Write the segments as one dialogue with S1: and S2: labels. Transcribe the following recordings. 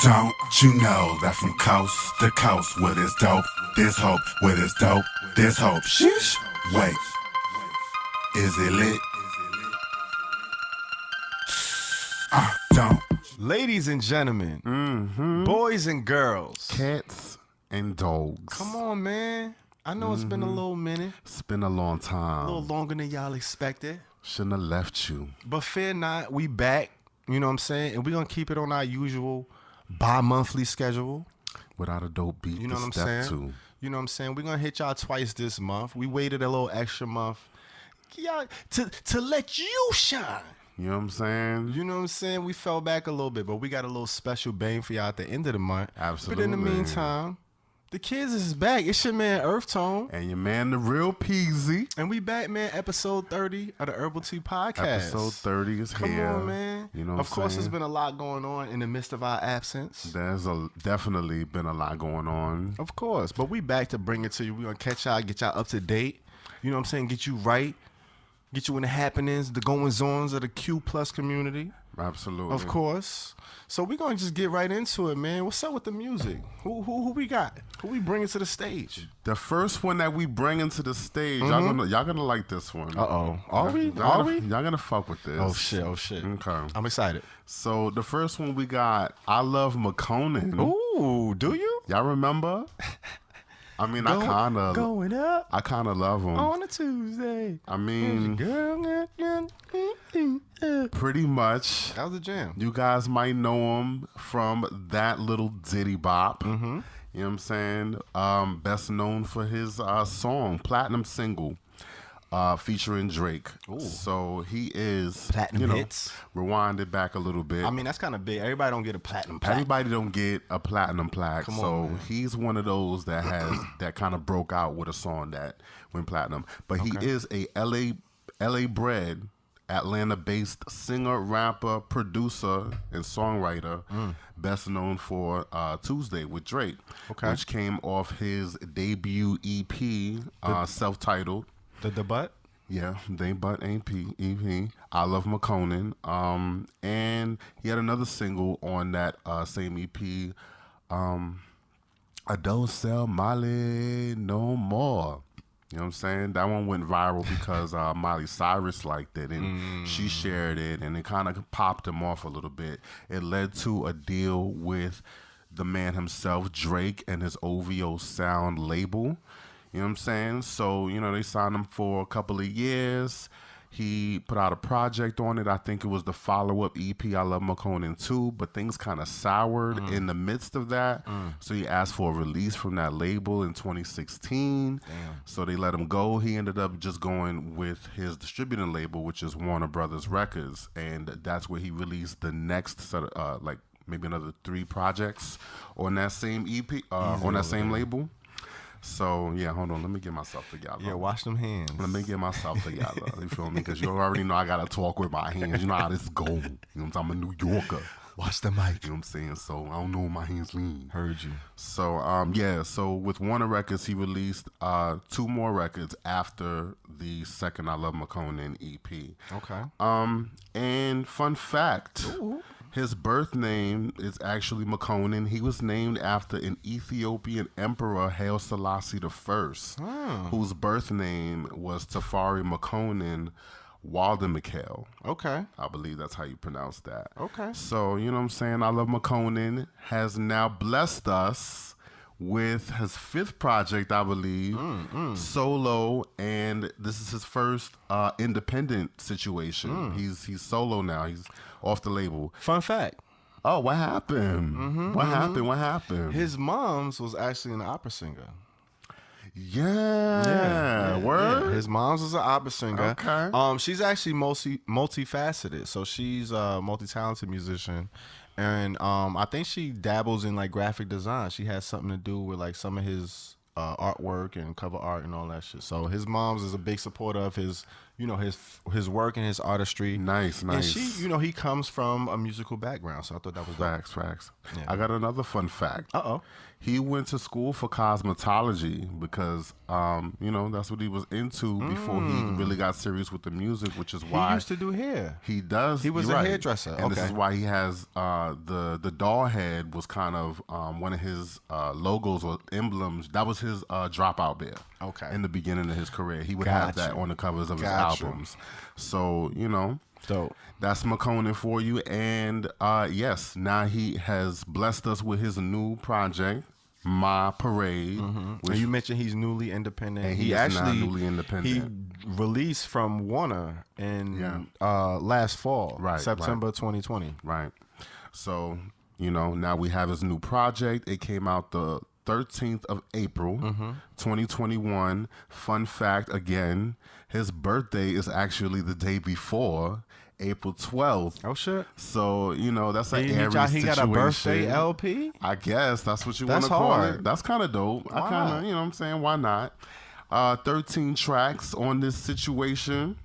S1: Don't you know that from coast to coast, where there's dope, there's hope, where there's dope, there's hope. Sheesh. Wait, is it lit? Don't.
S2: Ladies and gentlemen, boys and girls,
S3: Cats and dogs.
S2: come on, man. I know it's been a little minute,
S3: It's been a long
S2: a
S3: time.
S2: little longer than y'all expected.
S3: Shouldn't have left you.
S2: But fear not, we back. You know what I'm saying? And we're going to keep it on our usual bi-monthly schedule.
S3: Without a dope beat
S2: You know
S3: to
S2: what I'm
S3: step
S2: saying?
S3: to.
S2: You know what I'm saying? We're going to hit y'all twice this month. We waited a little extra month y'all, to let you shine.
S3: You know what I'm saying?
S2: You know what I'm saying? We fell back a little bit, but we got a little special bang for y'all at the end of the month.
S3: Absolutely.
S2: But in the meantime, the kids is back. It's your man, EarthTone.
S3: And your man, the real Peasy.
S2: And we back, man, episode 30 of the Herbal Tea Podcast.
S3: Episode 30 is
S2: Come
S3: here.
S2: on, man.
S3: You know what
S2: Of course,
S3: I'm
S2: there's
S3: saying?
S2: been a lot going on in the midst of our absence.
S3: There's definitely been a lot going on.
S2: Of course. But we back to bring it to you. We're going to catch y'all, get y'all up to date. You know what I'm saying? Get you right. Get you in the happenings, the goings-ons of the Q plus community.
S3: Absolutely.
S2: Of course. So we're going to just get right into it, man. What's up with the music? Who we got? Who we bringing to the stage?
S3: The first one that we bring into the stage, y'all gonna like this one.
S2: Uh-oh. Are we?
S3: Y'all gonna fuck with this.
S2: Oh, shit.
S3: Okay.
S2: I'm excited.
S3: So the first one we got, I.Lovemakonnen.
S2: Ooh, do you?
S3: Y'all remember? I mean, I kind of love him.
S2: On a Tuesday.
S3: I mean, pretty much.
S2: That was a jam.
S3: You guys might know him from that little ditty bop. You know what I'm saying? Best known for his song, platinum single, featuring Drake.
S2: Ooh.
S3: So he is
S2: Platinum hits.
S3: Rewind it back a little bit.
S2: I mean, that's kind of big. Everybody don't get a platinum plaque.
S3: Everybody don't get a platinum plaque,
S2: Come
S3: so
S2: on, man.
S3: he's one of those that has that kind of broke out with a song that went platinum. But he is a LA bred, Atlanta-based singer, rapper, producer, and songwriter, best known for Tuesday with Drake, which came off his debut EP, self-titled.
S2: The butt?
S3: Yeah, they but ain't EP. I.Lovemakonnen. And he had another single on that same EP. I don't sell Molly no more. You know what I'm saying? That one went viral because Miley Cyrus liked it and she shared it, and it kind of popped him off a little bit. It led to a deal with the man himself, Drake, and his OVO Sound label. You know what I'm saying? So, they signed him for a couple of years. He put out a project on it. I think it was the follow-up EP, I.Lovemakonnen 2, but things kind of soured in the midst of that. So he asked for a release from that label in 2016.
S2: Damn.
S3: So they let him go. He ended up just going with his distributing label, which is Warner Brothers Records. And that's where he released the next set of, maybe another 3 projects on that same EP, on that same label. So, yeah, hold on. Let me get myself together.
S2: Yeah, wash them hands.
S3: Let me get myself together. You feel me? Because you already know I got to talk with my hands. You know how this go. You know what I'm saying? I'm a New Yorker.
S2: Wash the mic.
S3: You know what I'm saying? So, I don't know where my hands lean.
S2: Heard you.
S3: So, so with Warner Records, he released 2 more records after the second I.Lovemakonnen EP.
S2: Okay.
S3: And fun fact.
S2: Ooh.
S3: His birth name is actually Makonnen. He was named after an Ethiopian emperor, Haile Selassie I, whose birth name was Tafari Makonnen Waldemikhail.
S2: Okay.
S3: I believe that's how you pronounce that.
S2: Okay.
S3: So, you know what I'm saying? I.Lovemakonnen has now blessed us with his 5th project, I believe, solo, and this is his first independent situation. He's solo now. He's off the label.
S2: Fun fact.
S3: Oh, what happened? What happened?
S2: His mom's was actually an opera singer.
S3: Yeah. Word?
S2: Yeah. His mom's was an opera singer.
S3: Okay.
S2: She's actually multifaceted. So she's a multi-talented musician. And I think she dabbles in like graphic design. She has something to do with like some of his artwork and cover art and all that shit. So his mom's is a big supporter of his, his work and his artistry.
S3: Nice.
S2: And she, he comes from a musical background, so I thought that was dope.
S3: Facts.
S2: Yeah.
S3: I got another fun fact. He went to school for cosmetology because, that's what he was into before he really got serious with the music, which is why
S2: he used to do hair.
S3: He does.
S2: He was a hairdresser.
S3: And this is why he has the doll head was kind of one of his logos or emblems. That was his dropout bear.
S2: Okay.
S3: In the beginning of his career, he would have that on the covers of his albums. So
S2: Dope.
S3: That's Makonnen for you. And yes, now he has blessed us with his new project, My Parade.
S2: And you mentioned he's newly independent.
S3: And he is now newly independent.
S2: He released from Warner in last fall, September 2020.
S3: Right. So, now we have his new project. It came out the 13th of April, 2021. Fun fact, again, his birthday is actually the day before, April 12th.
S2: Oh, shit.
S3: So, that's an Aries situation.
S2: He got a birthday LP?
S3: I guess that's what you want to call it. That's kind of dope. I kind of, what I'm saying, why not? 13 tracks on this situation.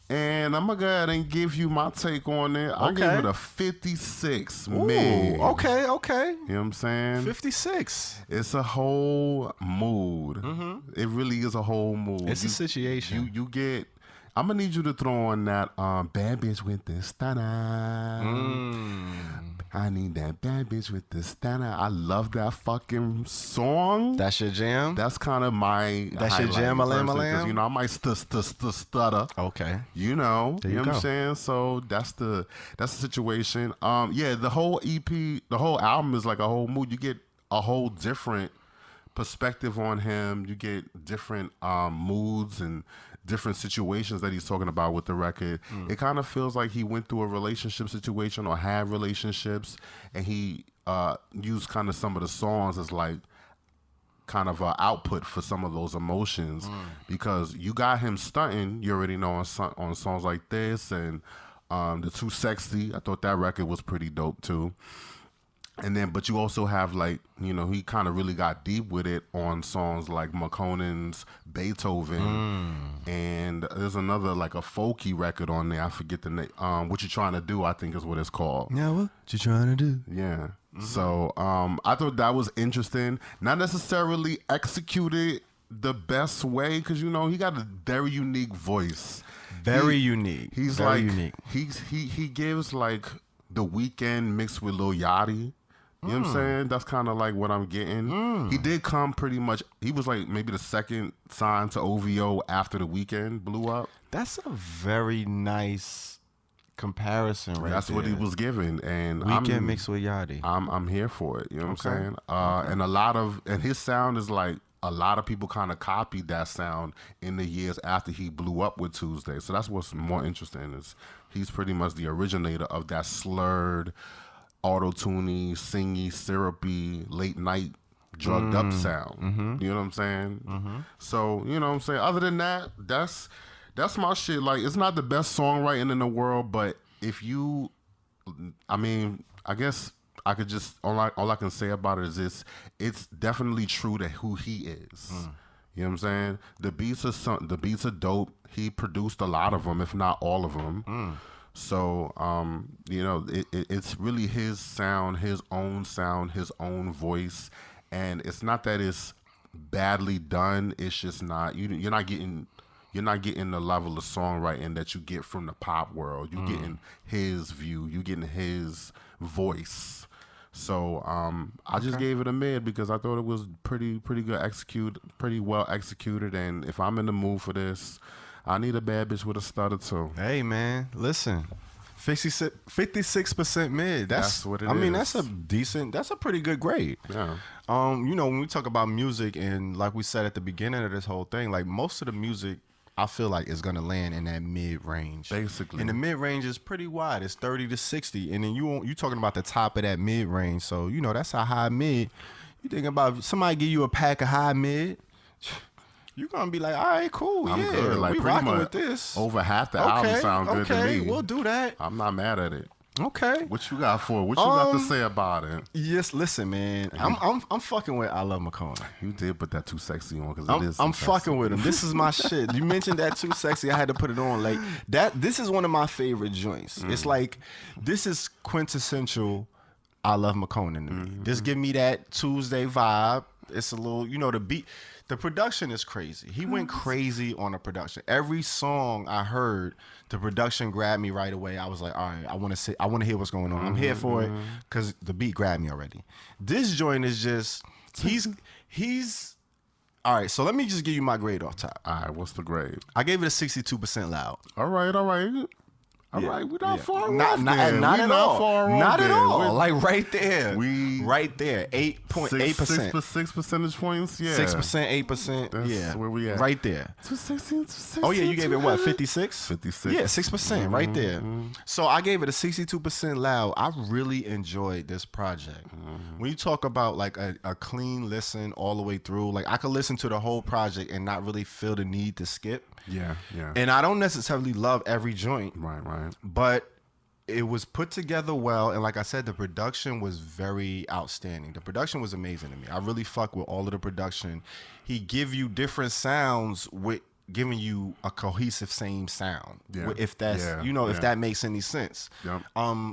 S3: And I'm going to go ahead and give you my take on it. I'll give it a 56 mid.
S2: Okay.
S3: You know what I'm saying?
S2: 56.
S3: It's a whole mood. It really is a whole mood.
S2: It's a situation.
S3: You get... I'm going to need you to throw on that bad bitch with the stunner. I need that bad bitch with the stunner. I love that fucking song.
S2: That's your jam?
S3: That's kind of my
S2: That's your jam,
S3: because, I might stutter.
S2: Okay.
S3: You know what I'm saying? So that's the situation. The whole EP, the whole album is like a whole mood. You get a whole different perspective on him. You get different moods and different situations that he's talking about with the record. It kind of feels like he went through a relationship situation or had relationships, and he used kind of some of the songs as like kind of an output for some of those emotions, because you got him stunting, you already know, on songs like this and the Too Sexy. I thought that record was pretty dope too. And then, but you also have like, he kind of really got deep with it on songs like Makonnen's Beethoven. And there's another, like a folky record on there. I forget the name. What You Trying to Do, I think is what it's called.
S2: Yeah, what you trying to do?
S3: Yeah. So I thought that was interesting. Not necessarily executed the best way, because, he got a very unique voice.
S2: Very unique.
S3: He's
S2: very
S3: like,
S2: unique.
S3: He gives like The Weeknd mixed with Lil Yachty. You know what I'm saying? That's kind of like what I'm getting. He did come pretty much, he was like maybe the second sign to OVO after The Weeknd blew up.
S2: That's a very nice comparison right
S3: That's
S2: there.
S3: what he was given. And
S2: Weeknd mixed with Yachty.
S3: I'm here for it. You know what I'm saying? And his sound is like, a lot of people kind of copied that sound in the years after he blew up with Tuesday. So that's what's more interesting, is he's pretty much the originator of that slurred, auto-tuney, singy, syrupy, late night, drugged up sound. You know what I'm saying? So, you know what I'm saying? Other than that, that's my shit. Like, it's not the best songwriting in the world, but if you, I guess I could just, all I can say about it is it's definitely true to who he is. You know what I'm saying? The beats are dope. He produced a lot of them, if not all of them. So, it's really his sound, his own voice. And it's not that it's badly done. It's just not, you're not getting the level of songwriting that you get from the pop world. You're getting his view. You're getting his voice. So, I just gave it a mid because I thought it was pretty good pretty well executed. And if I'm in the mood for this, I need a bad bitch with a stutter too.
S2: Hey man, listen, 56% mid. That's what it is. That's a pretty good grade.
S3: Yeah.
S2: When we talk about music, and like we said at the beginning of this whole thing, like most of the music, I feel like is gonna land in that mid range.
S3: Basically.
S2: And the mid range is pretty wide. It's 30 to 60, and then you talking about the top of that mid range. So that's a high mid. You think about somebody give you a pack of high mid, you're going to be like, all right, cool,
S3: I'm good. Like,
S2: we
S3: pretty
S2: rocking
S3: much
S2: with this.
S3: Over half the album sound good to me.
S2: We'll do that.
S3: I'm not mad at it.
S2: Okay.
S3: What you got for it? What you got to say about it?
S2: Yes, listen, man. I'm fucking with iLovemakonnen.
S3: You did put that Too Sexy on because it is.
S2: I'm fucking with him. This is my shit. You mentioned that Too Sexy. I had to put it on. Like that. This is one of my favorite joints. It's like this is quintessential iLovemakonnen to me. Just give me that Tuesday vibe. It's a little, the beat. The production is crazy. He went crazy on the production. Every song I heard, the production grabbed me right away. I was like, all right, I want to hear what's going on. I'm here for it because the beat grabbed me already. This joint is just, he's, all right, so let me just give you my grade off top.
S3: All right, what's the grade?
S2: I gave it a 62% loud.
S3: All right. All right, we're not far off.
S2: Not at all. Not at all. Like right there. Right there. 8.8%.
S3: 6 percentage points. Yeah.
S2: 6%, 8%.
S3: That's where we at.
S2: Right there.
S3: 260.
S2: Oh yeah, you gave it what? 56.
S3: 56.
S2: Yeah, 6%. Right there. So I gave it a 62% loud. I really enjoyed this project. When you talk about like a clean listen all the way through, like I could listen to the whole project and not really feel the need to skip.
S3: Yeah.
S2: And I don't necessarily love every joint.
S3: Right.
S2: But it was put together well, and like I said, the production was very outstanding. The production was amazing to me. I really fuck with all of the production. He give you different sounds with giving you a cohesive same sound.
S3: Yeah.
S2: If that's if that makes any sense.
S3: Yep.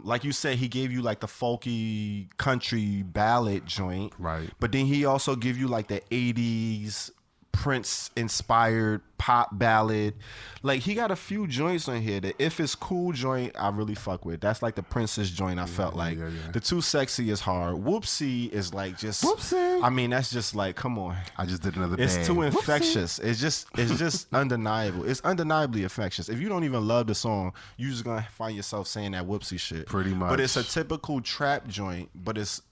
S2: Like you said, he gave you like the folky country ballad joint.
S3: Right.
S2: But then he also give you like the 80s Prince inspired pop ballad. Like he got a few joints on here. The If It's Cool joint I really fuck with. That's like the Princess joint. I felt like the Too Sexy is hard. Whoopsie is like just
S3: Whoopsie.
S2: I mean that's just like come on.
S3: I just did another
S2: It's
S3: bag.
S2: too infectious. It's just undeniable. It's undeniably infectious. If you don't even love the song, you just gonna find yourself saying that whoopsie shit.
S3: Pretty much.
S2: But it's a typical trap joint, but it's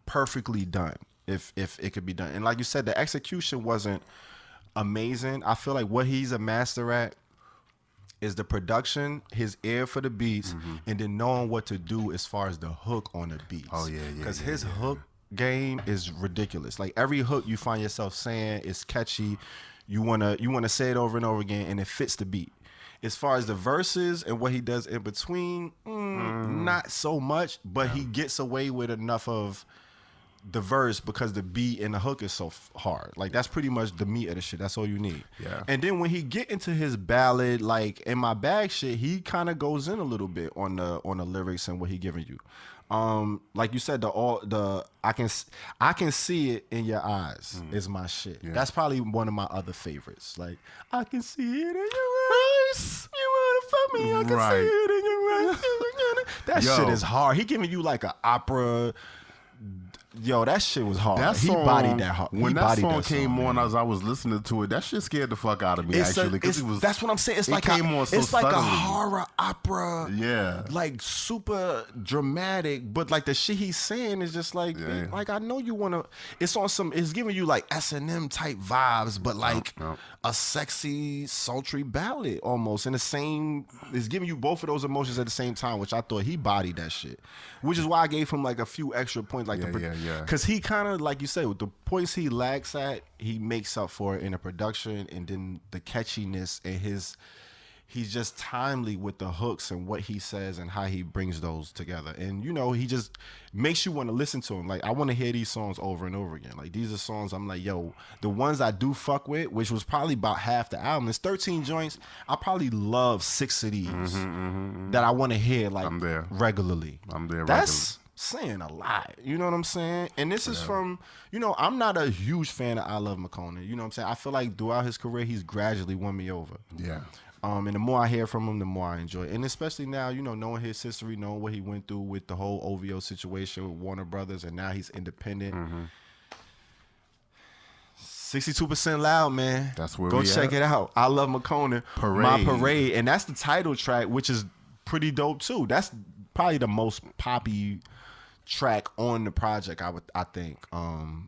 S2: perfectly done. If it could be done. And like you said, the execution wasn't amazing. I feel like what he's a master at is the production, his ear for the beats, and then knowing what to do as far as the hook on the beats.
S3: Oh, yeah.
S2: Because his hook game is ridiculous. Like every hook you find yourself saying is catchy. You wanna say it over and over again, and it fits the beat. As far as the verses and what he does in between, not so much, but he gets away with enough of the verse because the beat and the hook is so hard. Like that's pretty much the meat of the shit. That's all you need.
S3: Yeah.
S2: And then when he get into his ballad, like In My Bag shit, he kind of goes in a little bit on the lyrics and what he giving you. Like you said, I can see it in your eyes is my shit. Yeah. That's probably one of my other favorites. Like I can see it in your eyes. You wanna fuck me? I can see it in your eyes. That shit is hard. He giving you like an opera. Yo, that shit was hard.
S3: That
S2: he
S3: song,
S2: bodied that hard.
S3: When that song came on, as I was listening to it, that shit scared the fuck out of me. Actually, because
S2: that's what I'm saying. It's like
S3: a
S2: horror opera.
S3: Yeah,
S2: like super dramatic, but like the shit he's saying is just like, like I know you wanna. It's on some. It's giving you like S&M type vibes, but like a sexy, sultry ballad almost in the same. It's giving you both of those emotions at the same time, which I thought he bodied that shit. Which is why I gave him like a few extra points, like because he kind of, like you said, with the points he lacks at, he makes up for it in the production, and then the catchiness and he's just timely with the hooks and what he says and how he brings those together. And he just makes you want to listen to him. Like I want to hear these songs over and over again. Like these are songs I'm like, yo, the ones I do fuck with, which was probably about half the album. It's 13 joints. I probably love 6 of these that I want to hear like regularly.
S3: I'm there.
S2: That's saying a lot. You know what I'm saying? And this is from, I'm not a huge fan of iLovemakonnen. You know what I'm saying? I feel like throughout his career, he's gradually won me over.
S3: Yeah.
S2: And the more I hear from him, the more I enjoy it. And especially now, knowing his history, knowing what he went through with the whole OVO situation with Warner Brothers, and now he's independent. 62% loud, man.
S3: That's where
S2: Go
S3: we
S2: check
S3: at.
S2: it out. iLovemakonnen, My Parade. And that's the title track, which is pretty dope too. That's probably the most poppy track on the project, I think.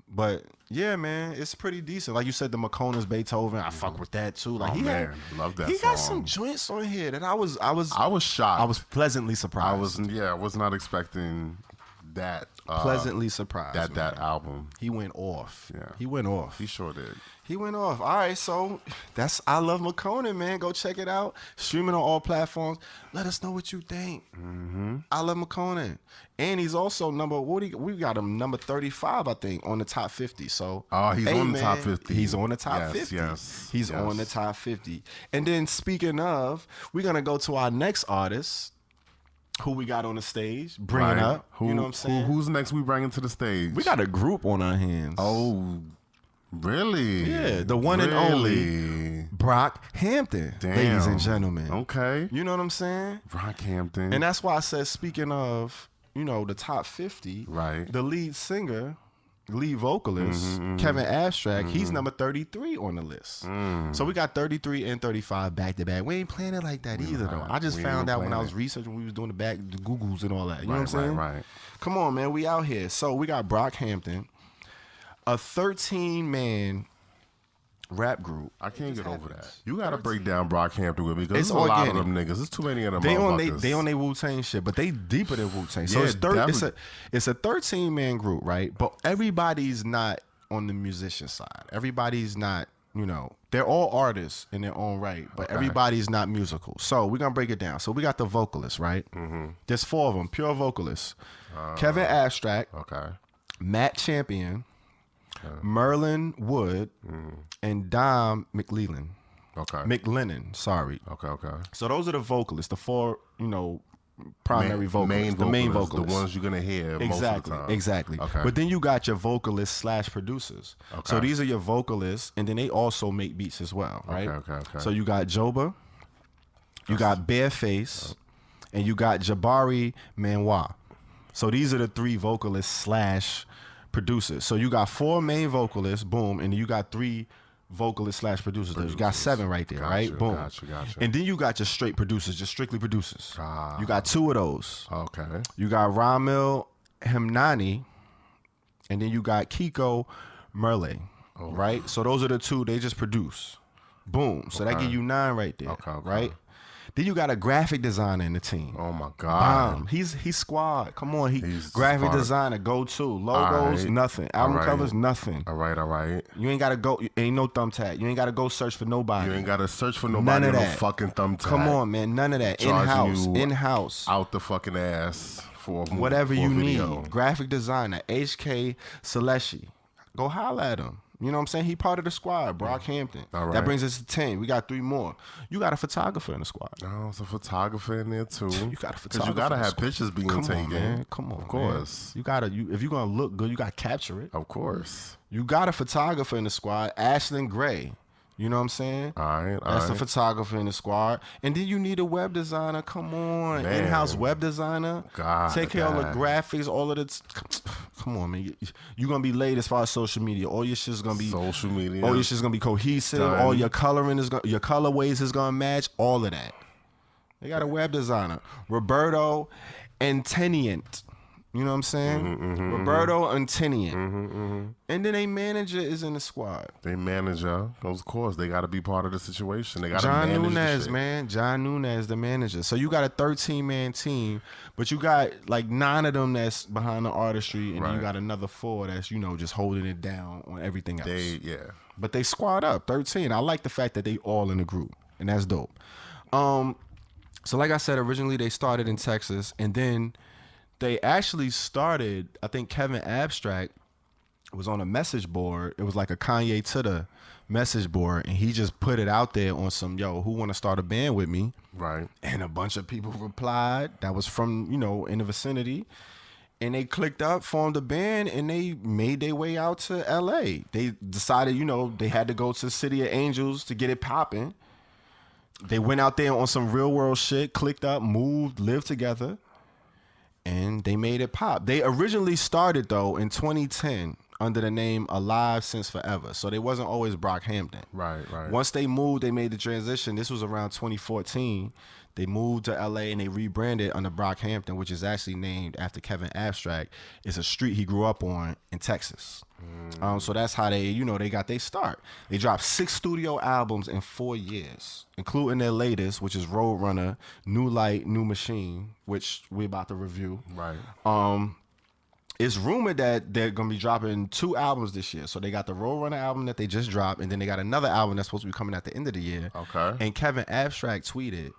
S2: But yeah, man, it's pretty decent. Like you said, the Makonnen's Beethoven, I fuck with that too. Like
S3: love that.
S2: He got some joints on here that I was
S3: shocked.
S2: I was pleasantly surprised.
S3: I was not expecting that
S2: pleasantly surprised.
S3: that album.
S2: He went off.
S3: Yeah.
S2: He went off.
S3: He sure did.
S2: He went off. All right, so that's I Love McConnen, man. Go check it out. Streaming on all platforms. Let us know what you think. I Love McConnen. And he's also we got him number 35, I think, on the top 50. So
S3: he's on the top 50.
S2: He's on the top 50.
S3: Yes.
S2: He's on the top 50. And then speaking of, we're gonna go to our next artist. Who we got on the stage, bringing up. You know what I'm saying?
S3: Who's next we bringing to the stage?
S2: We got a group on our hands.
S3: Oh, really?
S2: Yeah, the one and only Brockhampton, ladies and gentlemen.
S3: Okay.
S2: You know what I'm saying?
S3: Brockhampton.
S2: And that's why I said, speaking of, the top 50,
S3: right?
S2: The lead vocalist, Kevin Abstract, he's number 33 on the list. So we got 33 and 35 back to back. We ain't playing it like that either, though. I just found out when I was researching, we was doing the Googles and all that. You know what I'm saying?
S3: Right.
S2: Come on, man. We out here. So we got Brockhampton, a 13-man rap group.
S3: I can't get over that. You got to break down Brockhampton with me because
S2: It's
S3: there's a lot of
S2: organic.
S3: them niggas. There's too many of them
S2: They
S3: motherfuckers.
S2: on their Wu-Tang shit, but they deeper than Wu-Tang. So
S3: Yeah,
S2: it's a 13-man group, right? But everybody's not on the musician side. Everybody's not, they're all artists in their own right, but everybody's not musical. So we're going to break it down. So we got the vocalists, right? There's 4 of them, pure vocalists. Kevin Abstract, Matt Champion, Merlin Wood, and Dom McLennan. McLennan, sorry.
S3: Okay.
S2: So those are the vocalists, the 4, primary vocalists, the main vocalists.
S3: The ones you're going to hear most of the time.
S2: Exactly.
S3: Okay.
S2: But then you got your vocalists / producers. So these are your vocalists, and then they also make beats as well, right?
S3: Okay.
S2: So you got Joba, you got Bareface, and you got Jabari Manoir. So these are the 3 vocalists / producers. So you got 4 main vocalists, boom, and you got 3 vocalists / producers. You got 7 right there, right? Boom.
S3: Gotcha.
S2: And then you got your straight producers, just strictly producers. You got 2 of those.
S3: Okay.
S2: You got Ramil Hemnani, and then you got Kiko Merle, right? So those are the 2. They just produce. Boom. So that give you 9 right there, right? Then you got a graphic designer in the team.
S3: Oh my God.
S2: He's squad. Come on,
S3: He's
S2: graphic
S3: smart.
S2: designer, go-to. Logos, nothing. Album covers, nothing.
S3: All right.
S2: You ain't gotta go. Ain't no thumbtack. You ain't gotta go search for nobody.
S3: You ain't got to search for nobody
S2: None of
S3: on
S2: that.
S3: no fucking thumbtack.
S2: Come on, man. None of that.
S3: Charging you
S2: In-house.
S3: Out the fucking ass for a movie,
S2: Whatever
S3: for a
S2: you
S3: video.
S2: need. Graphic designer, HK Seleshi. Go holler at him. You know what I'm saying? He part of the squad, Brockhampton.
S3: All right.
S2: That brings us to 10. We got 3 more. You got a photographer in the squad.
S3: Oh, it's a photographer in there too.
S2: You got a photographer.
S3: Because you gotta
S2: in the
S3: have
S2: squad.
S3: pictures being
S2: Come
S3: taken.
S2: on, man. Come on,
S3: of course.
S2: Man. If you're gonna look good, you gotta capture it.
S3: Of course.
S2: You got a photographer in the squad, Ashlyn Gray. You know what I'm saying?
S3: All right.
S2: That's the photographer in the squad. And then you need a web designer. Come on.
S3: Man.
S2: In-house web designer.
S3: God,
S2: Take care of all the
S3: God.
S2: graphics, all of the... Come on, man. You're going to be late as far as social media. All your shit's going to be...
S3: Social media.
S2: All your shit's going to be cohesive.
S3: Done.
S2: All your coloring is your colorways is going to match. All of that. They got a web designer. Roberto Anteniant. You know what I'm saying? Roberto Anteniant. And then a manager is in the squad.
S3: They manager, of course, they got to be part of the situation. They got to
S2: John
S3: manage the
S2: Nunez,
S3: shit.
S2: man. John Nunez, the manager. So you got a 13-man team, but you got like 9 of them that's behind the artistry, and then you got another 4 that's, just holding it down on everything else. But they squad up, 13. I like the fact that they all in the group, and that's dope. So like I said, originally they started in Texas, and then they actually started, I think Kevin Abstract was on a message board. It was like a Kanye to the message board, and he just put it out there on some, who want to start a band with me?
S3: Right.
S2: And a bunch of people replied. That was from, in the vicinity. And they clicked up, formed a band, and they made their way out to LA. They decided, they had to go to City of Angels to get it popping. They went out there on some real world shit, clicked up, moved, lived together. And they made it pop. They originally started, though, in 2010 under the name Alive Since Forever. So they wasn't always Brockhampton.
S3: Right.
S2: Once they moved, they made the transition. This was around 2014. They moved to LA and they rebranded under Brockhampton, which is actually named after Kevin Abstract. It's a street he grew up on in Texas. So that's how they, they got their start. They dropped 6 studio albums in 4 years, including their latest, which is Roadrunner, New Light, New Machine, which we're about to review.
S3: Right.
S2: it's rumored that they're gonna be dropping 2 albums this year. So they got the Roadrunner album that they just dropped, and then they got another album that's supposed to be coming at the end of the year.
S3: Okay.
S2: And Kevin Abstract tweeted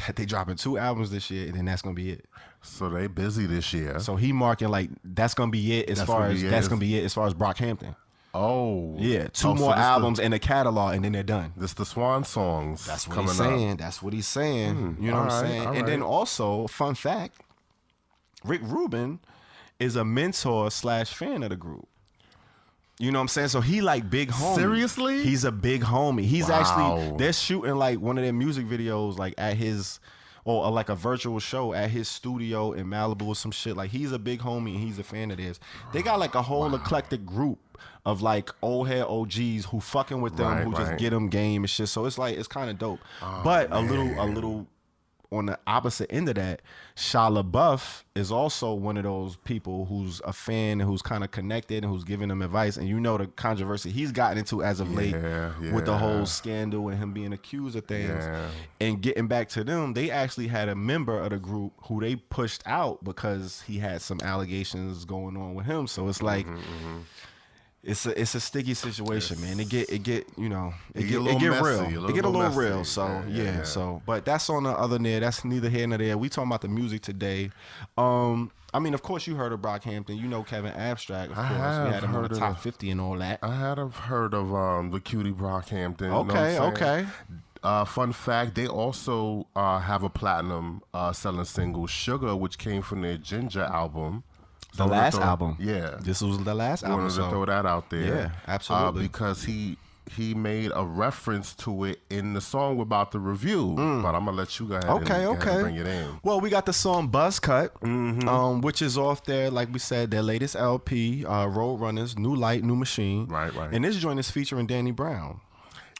S2: that they dropping 2 albums this year, and then that's gonna be it.
S3: So they busy this year.
S2: So he marking like that's gonna be it as far as Brockhampton.
S3: Oh.
S2: Yeah, 2 more albums in the catalog, and then they're done.
S3: This the Swan songs.
S2: That's what
S3: coming
S2: he's saying.
S3: up.
S2: That's what he's saying. You know what I'm saying? And then also, fun fact, Rick Rubin is a mentor / fan of the group. You know what I'm saying? So he like big homie.
S3: Seriously?
S2: He's a big homie. He's actually, they're shooting like one of their music videos like at his, or like a virtual show at his studio in Malibu or some shit. Like he's a big homie and he's a fan of theirs. They got like a whole eclectic group of like old head OGs who fucking with them, just get them game and shit. So it's like, it's kind of dope. But a little on the opposite end of that, Shia LaBeouf is also one of those people who's a fan and who's kind of connected and who's giving them advice. And you know the controversy he's gotten into as of late with the whole scandal and him being accused of things. Yeah. And getting back to them, they actually had a member of the group who they pushed out because he had some allegations going on with him. So it's like it's a sticky situation, man. It get you know, it get real. It get a little real. So yeah. So but that's on the other end. That's neither here nor there. We talking about the music today. I mean, of course you heard of Brockhampton. You know Kevin Abstract, of course. We had him on the top 50 and all that.
S3: I had heard of the cutie Brockhampton.
S2: Okay, okay.
S3: Fun fact, they also have a platinum selling single, Sugar, which came from their Ginger album.
S2: The last album.
S3: Yeah.
S2: This was the last album.
S3: I wanted to throw that out there.
S2: Yeah, absolutely.
S3: Because he made a reference to it in the song we're about to review. But I'm going to let you go ahead and bring it in.
S2: Well, we got the song Buzz Cut, which is off there, like we said, their latest LP, Roadrunners, New Light, New Machine.
S3: Right.
S2: And this joint is featuring Danny Brown,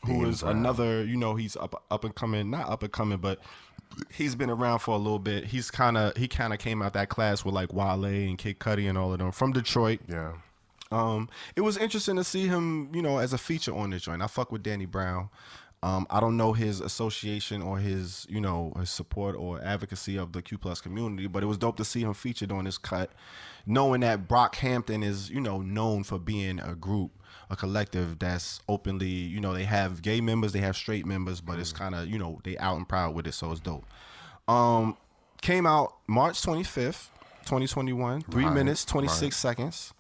S2: who is another, you know, he's up and coming, not up and coming, but he's been around for a little bit. He kind of came out that class with like Wale and Kid Cudi and all of them from Detroit.
S3: Yeah.
S2: It was interesting to see him, you know, as a feature on this joint. I fuck with Danny Brown. I don't know his association or his, you know, his support or advocacy of the Q+ community, but it was dope to see him featured on this cut, knowing that Brockhampton is, you know, known for being a group, a collective that's openly, you know, they have gay members, they have straight members, but it's kind of, you know, they out and proud with it, so it's dope. Came out March 25th, 2021, 3 minutes, 26 seconds.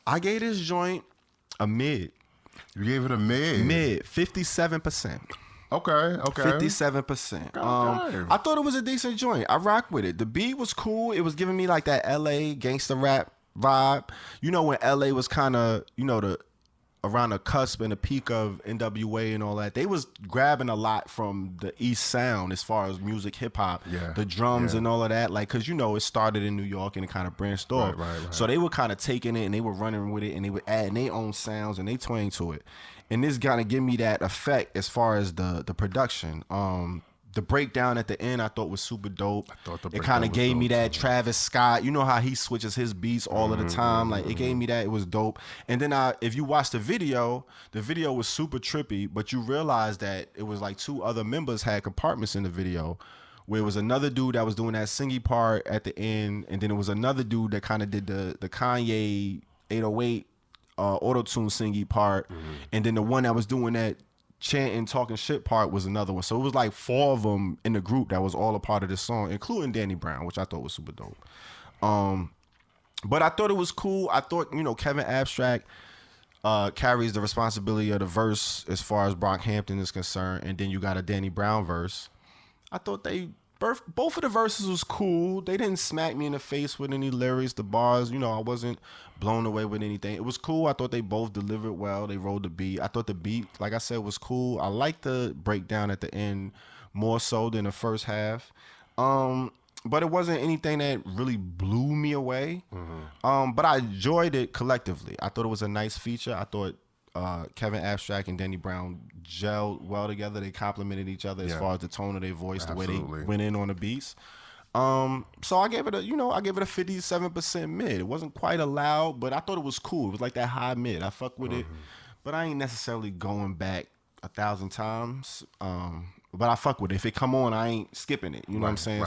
S2: I gave this joint a mid.
S3: You gave it a mid?
S2: Mid, 57%.
S3: Okay.
S2: 57%. I thought it was a decent joint. I rock with it. The beat was cool. It was giving me like that LA gangster rap vibe. You know, when LA was kind of, you know, around the cusp and the peak of NWA and all that, they was grabbing a lot from the East Sound as far as music, hip hop, the drums and all of that. Like, cause you know, it started in New York and it kind of branched off. Right. So they were kind of taking it and they were running with it and they were adding their own sounds and they twang to it. And this kind of give me that effect as far as the production. The breakdown at the end I thought was super dope. It kind of gave me that Travis Scott. You know how he switches his beats all of the time. Like it gave me that. It was dope. And then if you watch the video was super trippy, but you realize that it was like 2 other members had compartments in the video, where it was another dude that was doing that singy part at the end, and then it was another dude that kind of did the Kanye 808 auto-tune singy part, and then the one that was doing that chanting, talking shit part was another one. So it was like 4 of them in the group that was all a part of this song, including Danny Brown, which I thought was super dope. But I thought it was cool. I thought, you know, Kevin Abstract carries the responsibility of the verse as far as Brockhampton is concerned, and then you got a Danny Brown verse. I thought both of the verses was cool. They didn't smack me in the face with any lyrics, the bars. You know, I wasn't blown away with anything. It was cool. I thought they both delivered well. They rolled the beat. I thought the beat, like I said, was cool. I liked the breakdown at the end more so than the first half. But it wasn't anything that really blew me away. But I enjoyed it collectively. I thought it was a nice feature. I thought Kevin Abstract and Danny Brown gelled well together. They complemented each other as far as the tone of their voice, the way they went in on the beats. So I gave it a 57% mid. It wasn't quite a loud, but I thought it was cool. It was like that high mid. I fuck with it, but I ain't necessarily going back 1,000 times. But I fuck with it. If it come on, I ain't skipping it. You know what I'm saying?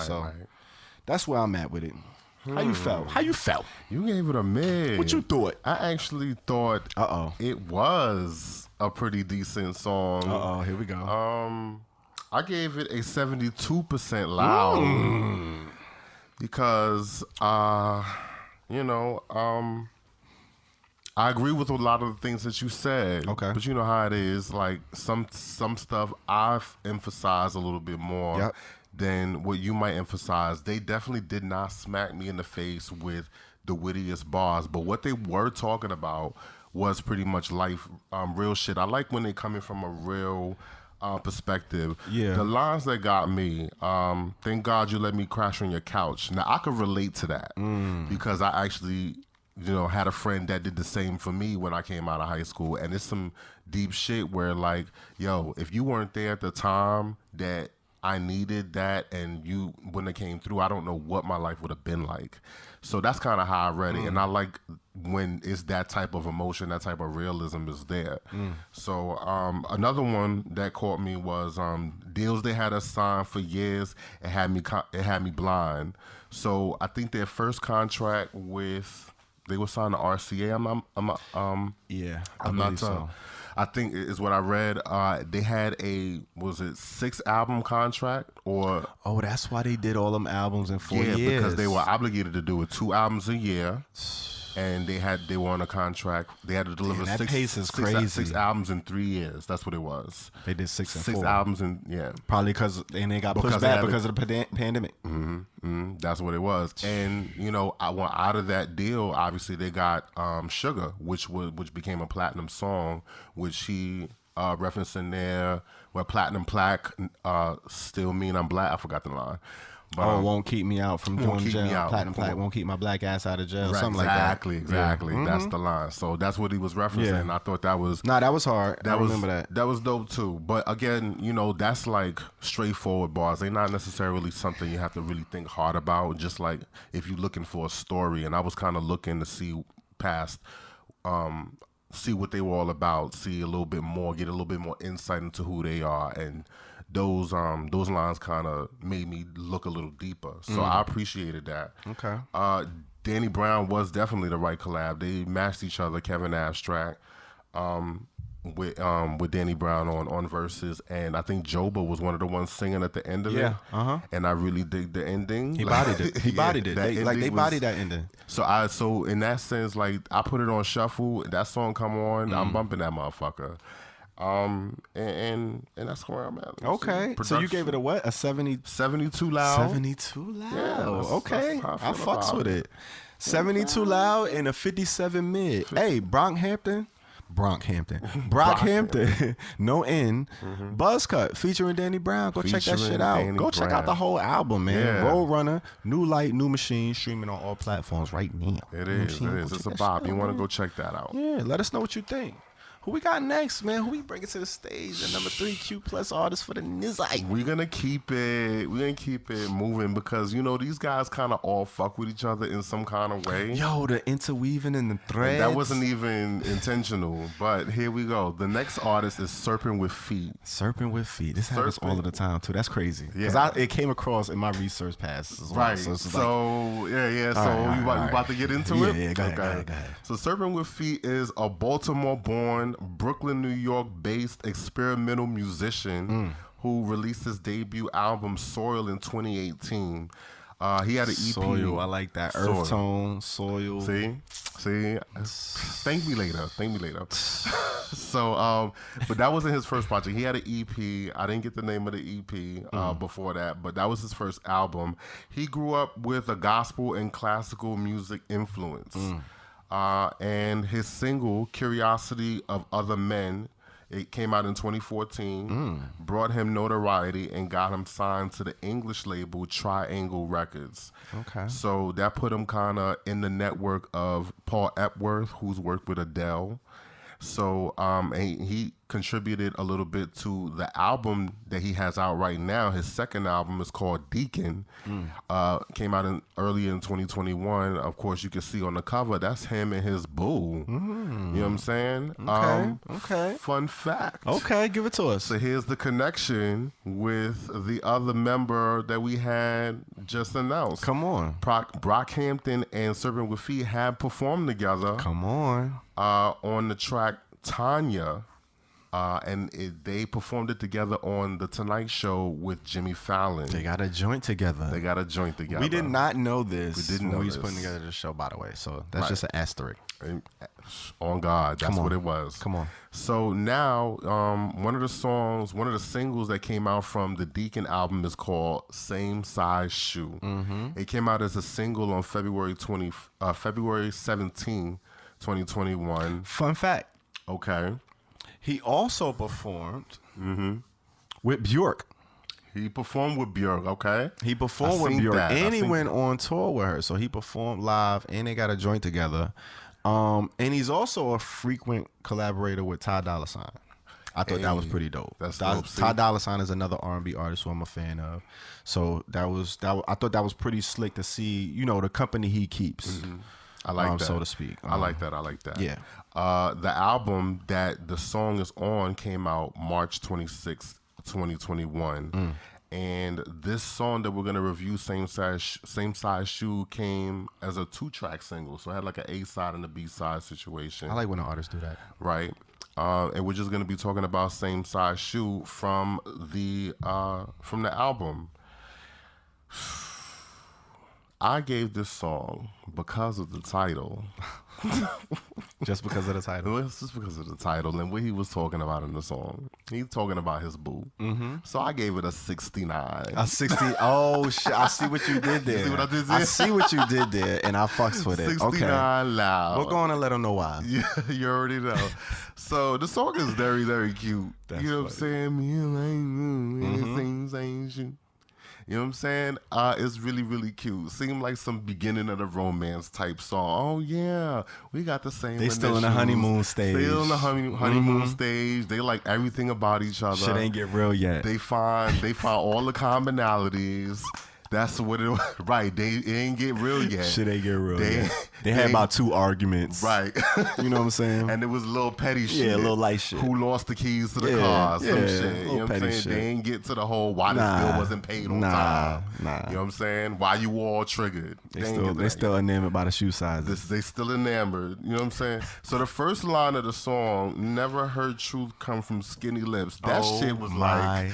S2: That's where I'm at with it. How you felt?
S3: You gave it a mid.
S2: What you thought?
S3: I actually thought it was a pretty decent song.
S2: Here we go.
S3: I gave it a 72% loud because, I agree with a lot of the things that you said.
S2: Okay.
S3: But you know how it is. Like some stuff I've emphasized a little bit more than what you might emphasize. They definitely did not smack me in the face with the wittiest bars. But what they were talking about was pretty much life, real shit. I like when they coming from a real perspective.
S2: Yeah.
S3: The lines that got me, thank God you let me crash on your couch. Now I could relate to that because I actually, had a friend that did the same for me when I came out of high school. And it's some deep shit where like, yo, if you weren't there at the time that I needed that and you wouldn't have came through, I don't know what my life would have been like. So that's kind of how I read it. And I like when it's that type of emotion, that type of realism is there. So another one that caught me was deals they had us sign for years. It had me blind. So I think their first contract they were signed to RCA. I'm not
S2: so.
S3: I think is what I read. They had a 6-album contract or
S2: that's why they did all them albums in 4 years.
S3: Yeah, because they were obligated to do it 2 albums a year, and they were on a contract. They had to deliver
S2: that pace is crazy.
S3: 6 albums in 3 years. That's what it was.
S2: They did 6 and
S3: 6
S2: 4
S3: albums
S2: probably because they got pushed back because of the pandemic.
S3: That's what it was. And out of that deal, obviously they got Sugar, which became a platinum song, which he referenced in there. Where platinum plaque still mean I'm black. I forgot the line. But,
S2: won't keep me out from doing jail. Platinum plaque won't keep my black ass out of jail. Right, something like that.
S3: Exactly. Yeah. That's the line. So that's what he was referencing.
S2: Yeah.
S3: And I thought that was...
S2: that was hard. I remember that.
S3: That was dope too. But again, that's like straightforward bars. They're not necessarily something you have to really think hard about. Just like if you're looking for a story. And I was kind of looking to see past... see what they were all about. See a little bit more. Get a little bit more insight into who they are. And... Those lines kind of made me look a little deeper, so I appreciated that.
S2: Okay.
S3: Danny Brown was definitely the right collab. They matched each other. Kevin Abstract with Danny Brown on verses, and I think Joba was one of the ones singing at the end of it. And I really dig the ending.
S2: He bodied it. He bodied it. They bodied that ending.
S3: So in that sense, like I put it on shuffle. That song come on, I'm bumping that motherfucker. And that's where I'm at.
S2: Okay. So you gave it a what? A
S3: 72 loud.
S2: 72 loud.
S3: Yeah,
S2: okay. I fucks with it. 72 loud and a 57 mid. Hey, Brockhampton. No N. Buzzcut featuring Danny Brown. Go check that shit out. Go check out the whole album, man.
S3: Yeah.
S2: Road Runner, New Light, New Machine, streaming on all platforms right now.
S3: It is. It's a bop. You want to go check that out.
S2: Yeah, let us know what you think. Who we got next, man? Who we bringing to the stage? The number 3 Q plus artist for the Nizite.
S3: We're gonna keep it moving because these guys kind of all fuck with each other in some kind of way.
S2: Yo, the interweaving in the threads.
S3: And that wasn't even intentional, but here we go. The next artist is Serpentwithfeet.
S2: Serpentwithfeet. This happens all of the time too. That's crazy. Because it came across in my research pass as well.
S3: Right. So you about to get into it?
S2: Yeah. Go ahead.
S3: So Serpentwithfeet is a Baltimore-born, Brooklyn, New York-based experimental musician who released his debut album Soil in 2018. He had an EP.
S2: Soil, I like that. EarthTone, Soil.
S3: See? Thank me later. So, but that wasn't his first project. He had an EP. I didn't get the name of the EP before that, but that was his first album. He grew up with a gospel and classical music influence. And his single, Curiosity of Other Men, it came out in 2014, brought him notoriety and got him signed to the English label Triangle Records.
S2: Okay.
S3: So that put him kind of in the network of Paul Epworth, who's worked with Adele. So he contributed a little bit to the album that he has out right now. His second album is called Deacon. Came out early in 2021. Of course, you can see on the cover, that's him and his boo. You know what I'm saying?
S2: Okay.
S3: Fun fact.
S2: Okay, give it to us.
S3: So here's the connection with the other member that we had just announced.
S2: Come on.
S3: Brockhampton and Serpentwithfeet have performed together.
S2: Come on.
S3: On the track Tanya. They performed it together on The Tonight Show with Jimmy Fallon.
S2: They got a joint together.
S3: We
S2: We did not know this
S3: We didn't
S2: when
S3: know
S2: we was
S3: this.
S2: putting together the show, by the way. So that's just an asterisk.
S3: On God, that's
S2: Come on.
S3: what it was.
S2: Come on.
S3: So now, one of the singles that came out from the Deacon album is called "Same Size Shoe." It came out as a single on February 17, 2021.
S2: Fun fact.
S3: Okay.
S2: He also performed with Bjork.
S3: He performed with Björk, okay?
S2: He performed with Bjork, and he went on tour with her. So he performed live, and they got a joint together. And he's also a frequent collaborator with Ty Dolla $ign. I thought that was pretty dope.
S3: That's dope.
S2: Ty Dolla $ign is another R&B artist who I'm a fan of. So I thought that was pretty slick to see, the company he keeps.
S3: I like that,
S2: so to speak.
S3: I like that.
S2: Yeah.
S3: The album that the song is on came out March 26th, 2021. And this song that we're gonna review, Same Size Shoe, came as a 2-track single. So it had like an A side and a B side situation.
S2: I like when the artists do that.
S3: Right. And we're just gonna be talking about Same Size Shoe from the album. I gave this song because of the title.
S2: Just because of the title.
S3: It's just because of the title and what he was talking about in the song. He's talking about his boo. So I gave it a 69.
S2: A 60. Oh, shit. I see what you did there.
S3: You see what I did there?
S2: I see what you did there, and I fucks with it.
S3: 69
S2: okay.
S3: loud.
S2: We're going to let them know why.
S3: Yeah, you already know. So the song is very, very cute.
S2: That's
S3: you know what I'm saying? Me and same shoe. You know what I'm saying? It's really, really cute. Seemed like some beginning of the romance type song. Oh, yeah. We got the same.
S2: They still in the honeymoon stage.
S3: Still in the honeymoon stage. They like everything about each other.
S2: Shit ain't get real yet.
S3: They find all the commonalities. That's what it was. Right. It ain't get real yet.
S2: Shit ain't get real yet. They had about 2 arguments.
S3: Right.
S2: You know what I'm saying?
S3: And it was a little petty shit.
S2: Yeah, a little light shit.
S3: Who lost the keys to the car? Some shit. You know what I'm saying?
S2: Shit.
S3: They ain't get to the whole why this bill wasn't paid on time. You know what I'm saying? Why you all triggered?
S2: They still enamored by the shoe sizes.
S3: They still enamored. You know what I'm saying? So the first line of the song, never heard truth come from skinny lips. That shit was like...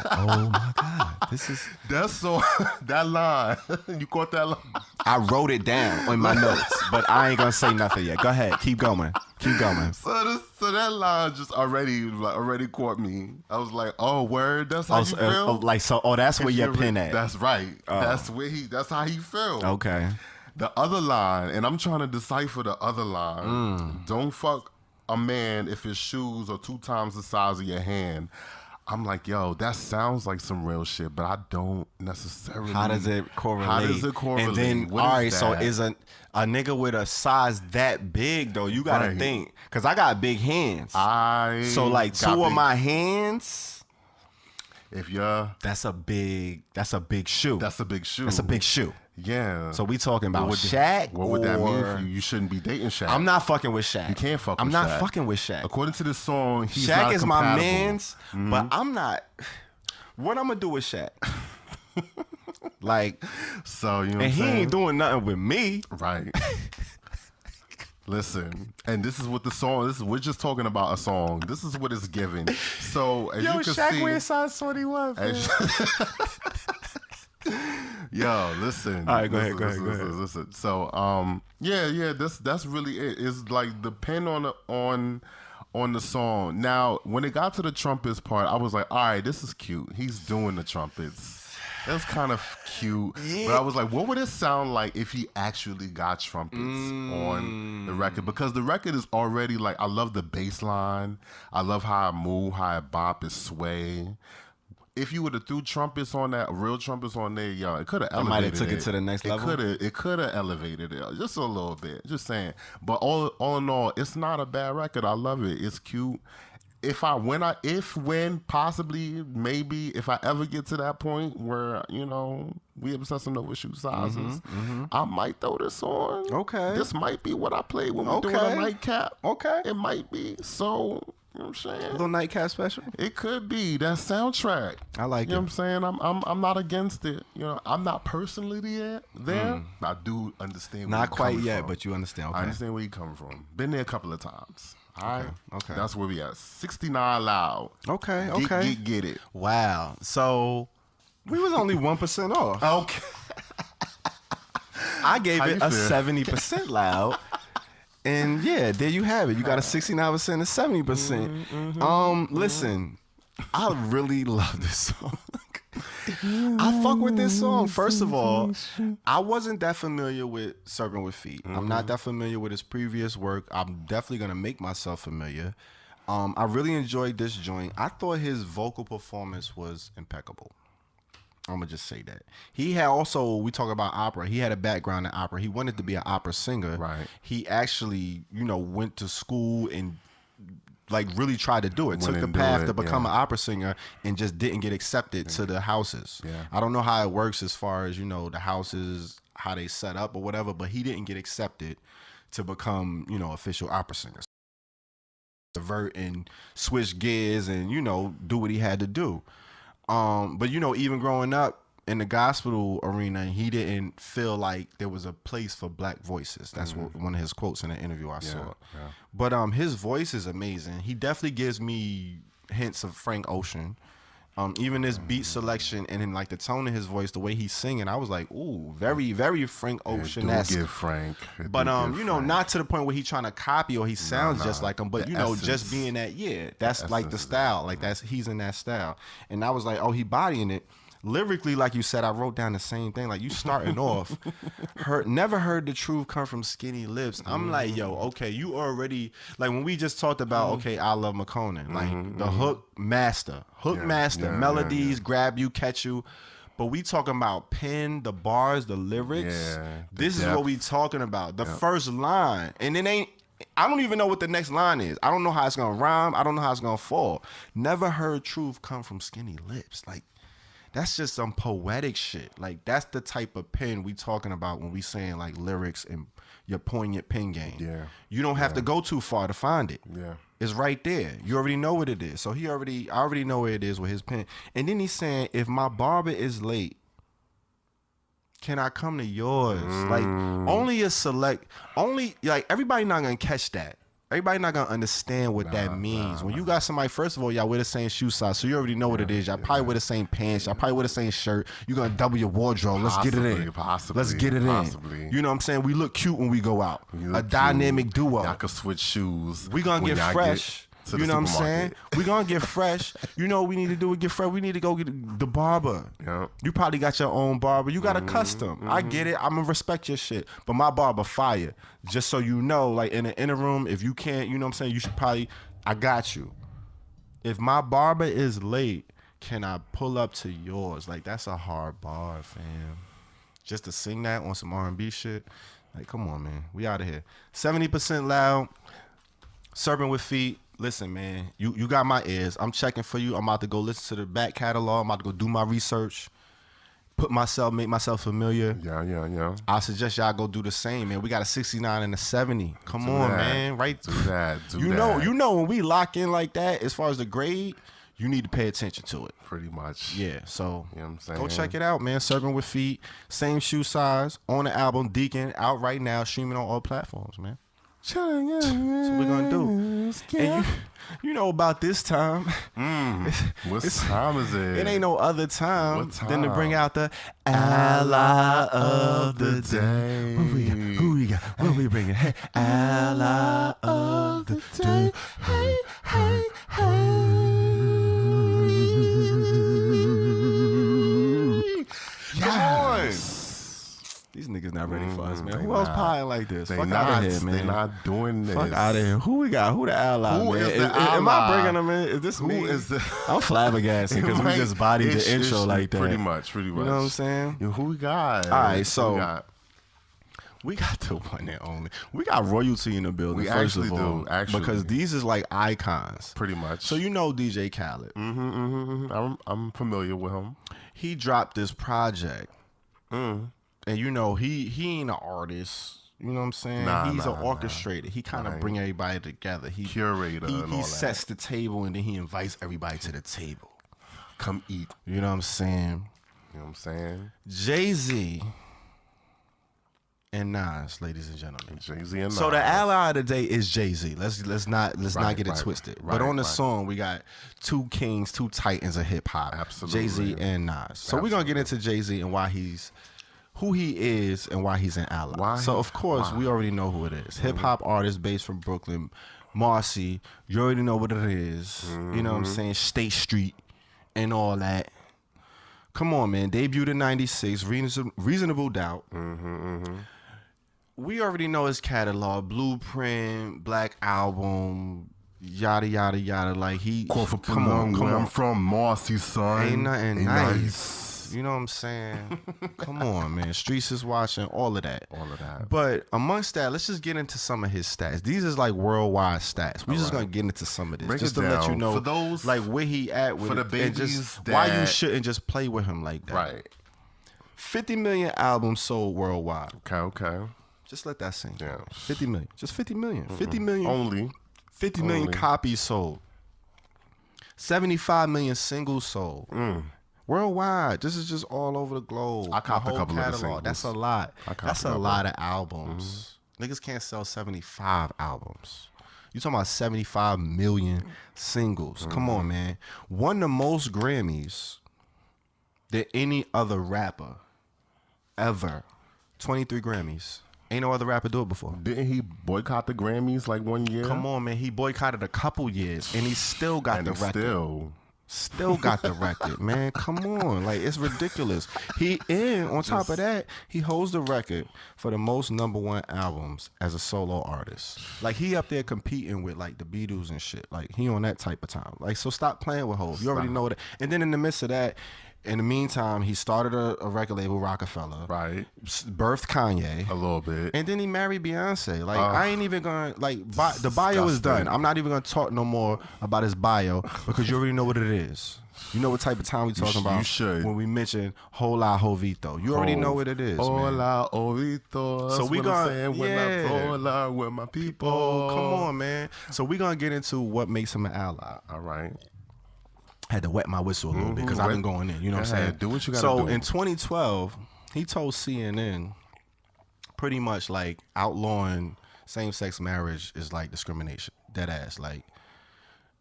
S2: Oh my God. This is...
S3: That song, that line. You caught that line?
S2: I wrote it down on my notes, but I ain't gonna say nothing yet. Go ahead, keep going.
S3: So that line just already caught me. I was like, oh, word, that's how you feel?
S2: That's where your pin at.
S3: That's right. That's how he felt.
S2: Okay.
S3: The other line, and I'm trying to decipher the other line. Don't fuck a man if his shoes are 2 times the size of your hand. I'm like, yo, that sounds like some real shit, but I don't necessarily.
S2: How does it correlate? And then, all right, so is a nigga with a size that big though? You gotta think, cause I got big hands. So like 2 of my hands.
S3: If you're,
S2: that's a big shoe.
S3: That's a big shoe.
S2: That's a big shoe.
S3: Yeah.
S2: So we talking about Shaq?
S3: What would that mean for you? You shouldn't be dating Shaq.
S2: I'm not fucking with Shaq.
S3: You can't fuck with Shaq.
S2: I'm not fucking with Shaq.
S3: According to this song, he's
S2: Shaq
S3: not
S2: is
S3: compatible.
S2: my mans, but I'm not. What I'm gonna do with Shaq? Like,
S3: so you know,
S2: and he ain't doing nothing with me,
S3: right? Listen, and this is what the song. We're just talking about a song. This is what it's giving. So as you can
S2: Shaq
S3: see,
S2: wears size 21.
S3: Yo, listen.
S2: All right, go ahead.
S3: Listen. So, yeah, that's really it. It's like the pen on the song. Now, when it got to the trumpets part, I was like, all right, this is cute. He's doing the trumpets. That's kind of cute. Yeah. But I was like, what would it sound like if he actually got trumpets on the record? Because the record is already like, I love the bass line. I love how I move, how I bop, it sway. if you would have threw trumpets on that, real trumpets on there, y'all, it could have elevated
S2: might have took it to the next level.
S3: It could have elevated it just a little bit. Just saying. But all in all, it's not a bad record. I love it. It's cute. If possibly, maybe, if I ever get to that point where, you know, we obsessing over shoe sizes, I might throw this on.
S2: Okay.
S3: This might be what I play when we're doing a nightcap.
S2: Okay.
S3: It might be. So, you know what I'm saying?
S2: A little nightcap special?
S3: It could be. That soundtrack.
S2: I like it.
S3: You know what I'm saying? I'm not against it. You know, I'm not personally there. I do understand where
S2: Not
S3: you're
S2: quite
S3: coming
S2: yet,
S3: from.
S2: but you understand. Okay.
S3: I understand where you come from. Been there a couple of times. All right.
S2: Okay.
S3: That's where we at. 69 loud.
S2: Okay.
S3: Get it.
S2: Wow. So we was only 1% off.
S3: Okay.
S2: I gave
S3: How
S2: it
S3: you
S2: a
S3: feel?
S2: 70% loud. And yeah, there you have it. You got a 69% and 70%. Listen, I really love this song. I fuck with this song. First of all, I wasn't that familiar with Serpentwithfeet. I'm not that familiar with his previous work. I'm definitely gonna make myself familiar. I really enjoyed this joint. I thought his vocal performance was impeccable. I'm gonna just say that. He had also, we talk about opera, he had a background in opera. He wanted to be an opera singer.
S3: Right.
S2: He actually, you know, went to school and like really tried to do it. Took the
S3: and do
S2: path
S3: it,
S2: to become
S3: yeah.
S2: an opera singer and just didn't get accepted to the houses.
S3: Yeah.
S2: I don't know how it works as far as, you know, the houses, how they set up or whatever, but he didn't get accepted to become, you know, official opera singer. Divert and switch gears and, you know, do what he had to do. But, you know, even growing up in the gospel arena, he didn't feel like there was a place for black voices. That's what, one of his quotes in an interview I saw.
S3: Yeah.
S2: But his voice is amazing. He definitely gives me hints of Frank Ocean. Even his beat selection and in like the tone of his voice, the way he's singing, I was like, ooh, very, very Frank Ocean-esque.
S3: It do give Frank.
S2: But you know, not to the point where he's trying to copy or he sounds just like him. But
S3: The
S2: you know,
S3: essence.
S2: just being that, that's like the style. Like he's in that style. And I was like, oh, he bodying it. Lyrically, like you said, I wrote down the same thing. Like you starting off, never heard the truth come from skinny lips. I'm like, yo, okay, you already, like when we just talked about, okay, I.Lovemakonnen, like the hook master, melodies, grab you, catch you. But we talking about pen, the bars, the lyrics.
S3: Yeah,
S2: This is what we talking about. The first line, and it ain't. I don't even know what the next line is. I don't know how it's gonna rhyme. I don't know how it's gonna fall. Never heard truth come from skinny lips. Like. That's just some poetic shit. Like, that's the type of pen we talking about when we saying, like, lyrics and your poignant pen game.
S3: Yeah.
S2: You don't have to go too far to find it.
S3: Yeah.
S2: It's right there. You already know what it is. So I already know where it is with his pen. And then he's saying, if my barber is late, can I come to yours? Like, only like, everybody not going to catch that. Everybody not gonna understand what that means. When you got somebody, first of all, y'all wear the same shoe size, so you already know what it is. Y'all probably wear the same pants. Y'all probably wear the same shirt. You're gonna double your wardrobe. Let's get it in. Let's get it in. You know what I'm saying? We look cute when we go out. A dynamic duo.
S3: Y'all can switch shoes.
S2: We gonna get fresh. You know what I'm saying? We gonna get fresh. You know what we need to do is get fresh. We need to go get the barber.
S3: Yep.
S2: You probably got your own barber. You got a custom. I get it. I'm gonna respect your shit. But my barber fire. Just so you know, like in the inner room, if you can't, you know what I'm saying, you should probably, I got you. If my barber is late, can I pull up to yours? Like, that's a hard bar, fam. Just to sing that on some R&B shit. Like, come on, man. We out of here. 70% loud. Serpentwithfeet. Listen, man, you got my ears. I'm checking for you. I'm about to go listen to the back catalog. I'm about to go do my research, make myself familiar.
S3: Yeah.
S2: I suggest y'all go do the same, man. We got a 69 and a 70. Come on, man. Right?
S3: Do that.
S2: You know when we lock in like that, as far as the grade, you need to pay attention to it.
S3: Pretty much.
S2: Yeah, so
S3: You know what I'm saying?
S2: go check it out, man. Serpentwithfeet, same shoe size, on the album, Deacon, out right now, streaming on all platforms, man. That's what we're gonna do. And you know about this time.
S3: What time is it?
S2: It ain't no other time than to bring out the ally of the day. Who we got? What we bringing? Hey, ally of the day. Hey, hey, hey. Come on. These niggas not ready for us, man. Who else pieing like like this.
S3: They
S2: Fuck
S3: not.
S2: out of here, man.
S3: They not doing this.
S2: Fuck out of here. Who we got? Who the ally,
S3: Who
S2: man?
S3: is the
S2: Am I
S3: ally?
S2: bringing them in? Is this
S3: Who
S2: me?
S3: is the?
S2: I'm flabbergasted because we just bodied the intro like that.
S3: Pretty much.
S2: You know what I'm saying?
S3: Who we got?
S2: All right, so
S3: Who we got?
S2: we got the one and only. We got royalty in the building.
S3: We
S2: first
S3: actually
S2: of all,
S3: do, actually.
S2: because these is like icons.
S3: Pretty much.
S2: So you know DJ Khaled.
S3: I'm familiar with him.
S2: He dropped this project, and you know he ain't an artist. You know what I'm saying? He's an orchestrator. He kind of bring everybody together. He
S3: Curator and all
S2: he
S3: that.
S2: sets the table and then he invites everybody to the table.
S3: Come eat.
S2: You know what I'm saying?
S3: You know what I'm saying?
S2: Jay-Z and Nas, ladies and gentlemen.
S3: Jay-Z and Nas.
S2: So the ally of the day is Jay-Z. Let's not get it twisted. But on the song, we got two kings, two titans of hip hop.
S3: Absolutely.
S2: Jay-Z and Nas. So we're gonna get into Jay-Z and why who he is and why he's an ally. So of course we already know who it is. Hip hop artist based from Brooklyn, Marcy. You already know what it is. You know what I'm saying? State Street and all that. Come on, man. Debuted in '96. Reasonable Doubt. We already know his catalog: Blueprint, Black Album, yada yada yada. Like come on.
S3: I'm from Marcy, son.
S2: Ain't nothing nice. You know what I'm saying? Come on, man. Streets is watching, all of that. But amongst that, let's just get into some of his stats. These is like worldwide stats. We're just gonna get into some of this,
S3: Break
S2: just
S3: it
S2: to let you
S3: down.
S2: know,
S3: For those,
S2: like where he at with
S3: for the
S2: it, and
S3: babies
S2: just why you
S3: that-
S2: shouldn't just play with him like that.
S3: Right.
S2: 50 million albums sold worldwide.
S3: Okay.
S2: Just let that sink.
S3: Yeah.
S2: 50 million. Just 50 million. 50 million.
S3: Only.
S2: 50 million copies sold. 75 million singles sold. Worldwide. This is just all over the globe.
S3: I copped a couple of the singles.
S2: That's a lot. That's a
S3: couple.
S2: lot of albums. Niggas can't sell 75 albums. You talking about 75 million singles. Come on, man. Won the most Grammys than any other rapper ever. 23 Grammys. Ain't no other rapper do it before.
S3: Didn't he boycott the Grammys like one year?
S2: Come on, man. He boycotted a couple years, and he still got the record. Still got the record, man. Come on. Like, it's ridiculous. On top of that, he holds the record for the most #1 albums as a solo artist. Like, he up there competing with, like, the Beatles and shit. Like, he on that type of time. Like, so stop playing with Hov. You already know that. And then in the midst of that, in the meantime, he started a record label, Rockefeller.
S3: Right.
S2: Birthed Kanye.
S3: A little bit.
S2: And then he married Beyonce. Like, I ain't even gonna, like, the bio is done. I'm not even gonna talk no more about his bio because you already know what it is. You know what type of time we talking about
S3: you should.
S2: when we mention Hola Jovito. You already know what it is, man.
S3: Hola, Jovito.
S2: So we gonna,
S3: hola with my people.
S2: Oh, come on, man. So we gonna get into what makes him an ally.
S3: All right.
S2: Had to wet my whistle a little bit because I've been going in. You know what I'm saying?
S3: Do what you gotta
S2: do.
S3: do.
S2: So in 2012, he told CNN pretty much like outlawing same-sex marriage is like discrimination. Dead ass. Like,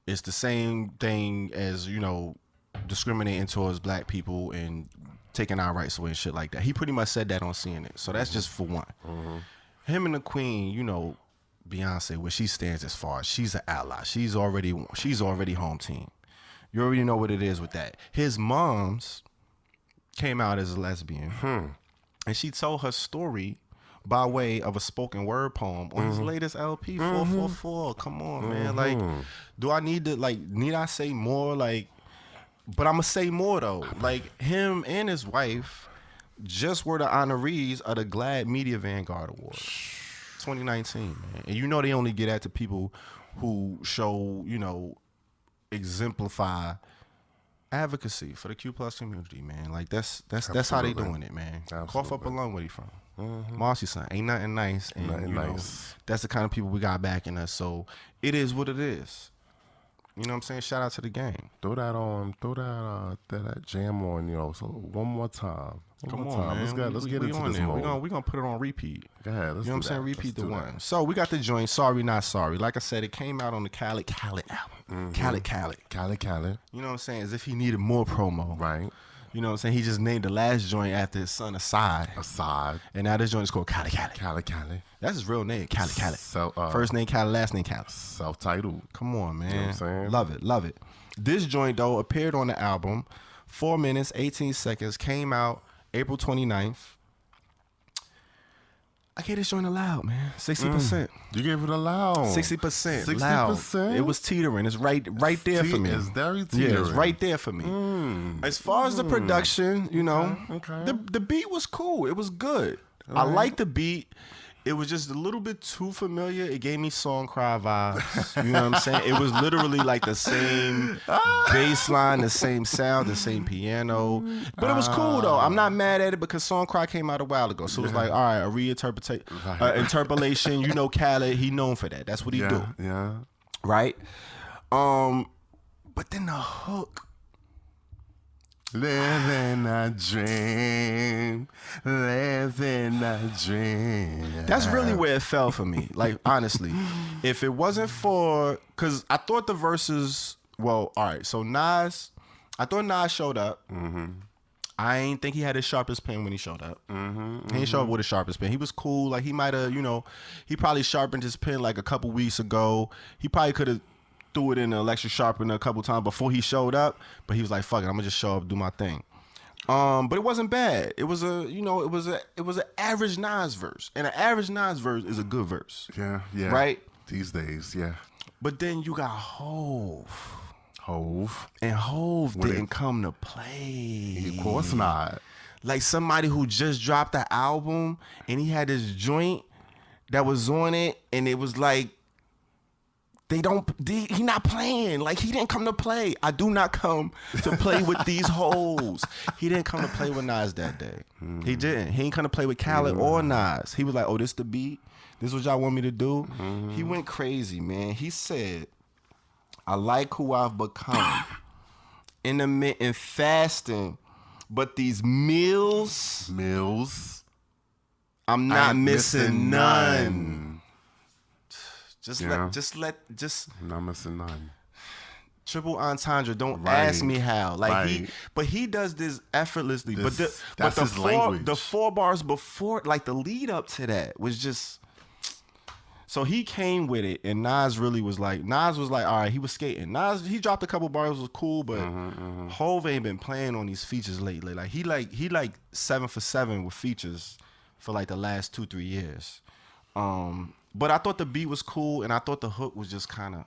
S2: it's the same thing as, you know, discriminating towards black people and taking our rights away and shit like that. He pretty much said that on CNN. So that's just for one. Him and the Queen, you know, Beyonce, where she stands as far as she's an ally. She's already home team. You already know what it is with that. His mom's came out as a lesbian. And she told her story by way of a spoken word poem on his latest LP, 444. Come on, man. Like, do I need I say more? Like, but I'm going to say more, though. Like, him and his wife just were the honorees of the GLAAD Media Vanguard Award 2019, man. And you know they only get that to people who show, you know, exemplify advocacy for the Q+ community, man. Like, that's how they doing it, man. Cough up a lung, where he from? Marcy, son. Ain't nothing nice. And,
S3: Nothing
S2: know,
S3: nice.
S2: that's the kind of people we got backing us. So it is what it is. You know what I'm saying? Shout out to the game.
S3: Throw that jam on, you know. So one more time.
S2: Come on, man.
S3: Let's get into this mode.
S2: We're gonna put it on repeat.
S3: Go ahead.
S2: You know what I'm saying? Repeat the one. So we got the joint, Sorry Not Sorry. Like I said, it came out on the Khaled album. Khaled. You know what I'm saying? As if he needed more promo.
S3: Right.
S2: You know what I'm saying? He just named the last joint after his son, Asad. And now this joint is called Khaled. That's his real name, Khaled. First name Khaled, last name Khaled.
S3: Self-titled.
S2: Come on, man.
S3: You know what I'm saying?
S2: Love it. This joint, though, appeared on the album. 4 minutes, 18 seconds. Came out April 29th. I gave this joint a loud, man. 60%.
S3: You gave it a loud.
S2: 60% loud. 60%? It was teetering. It's right there for me.
S3: It's very teetering.
S2: Yeah, it's right there for me. As far as the production, you know, the beat was cool. It was good. I like the beat. It was just a little bit too familiar. It gave me Song Cry vibes. You know what I'm saying? It was literally like the same bass line, the same sound, the same piano. But it was cool, though. I'm not mad at it because Song Cry came out a while ago. So it was like, all right, a interpolation. You know Khaled, he known for that. That's what he do.
S3: Yeah.
S2: Right? But then the hook.
S3: Living a dream, living a dream.
S2: That's really where it fell for me. Like, honestly, if it wasn't for, because I thought the verses, well, all right, so Nas, I thought Nas showed up. I ain't think he had his sharpest pen when he showed up. He didn't show up with his sharpest pen. He was cool. Like, he might have, you know, he probably sharpened his pen like a couple weeks ago. He probably could have threw it in the electric sharpener a couple times before he showed up, but he was like, fuck it, I'm gonna just show up, do my thing. But it wasn't bad. It was a, you know, it was an average Nas verse. And an average Nas verse is a good verse.
S3: Yeah.
S2: Right?
S3: These days, yeah.
S2: But then you got Hove. And Hove didn't come to play.
S3: Of course not.
S2: Like somebody who just dropped the album and he had this joint that was on it and it was like, he not playing. Like, he didn't come to play. I do not come to play with these hoes. He didn't come to play with Nas that day. He didn't. He ain't come to play with Khaled or Nas. He was like, oh, this the beat? This what y'all want me to do? He went crazy, man. He said, I like who I've become. Intermittent fasting. But these meals, I'm not missing none. I'm
S3: not missing none.
S2: Triple entendre. Don't ask me how. Like he does this effortlessly. But
S3: his language.
S2: The 4 bars before, like the lead up to that was just. So he came with it, and Nas was like, all right, he was skating. Nas, he dropped a couple bars, was cool, but Hove ain't been playing on these features lately. Like he 7 for 7 with features for like the last 2-3 years. But I thought the beat was cool, and I thought the hook was just kind of,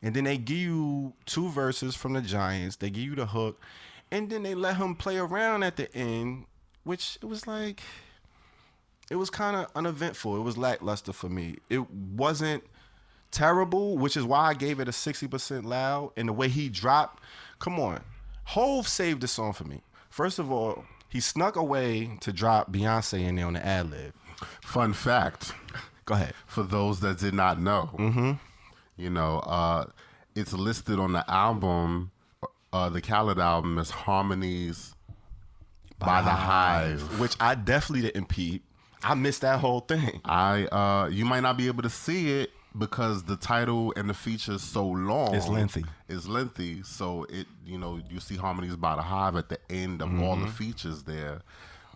S2: And then they give you 2 verses from the Giants. They give you the hook, and then they let him play around at the end, which it was like, it was kind of uneventful. It was lackluster for me. It wasn't terrible, which is why I gave it a 60% loud. And the way he dropped, come on. Hove saved the song for me. First of all, he snuck away to drop Beyonce in there on the ad-lib.
S3: Fun fact.
S2: Go ahead.
S3: For those that did not know, you know, it's listed on the album, the Khaled album, as Harmonies by the Hive,
S2: which I definitely didn't peep. I missed that whole thing.
S3: You might not be able to see it because the title and the feature is so long.
S2: It's lengthy.
S3: So it, you know, you see Harmonies by the Hive at the end of all the features there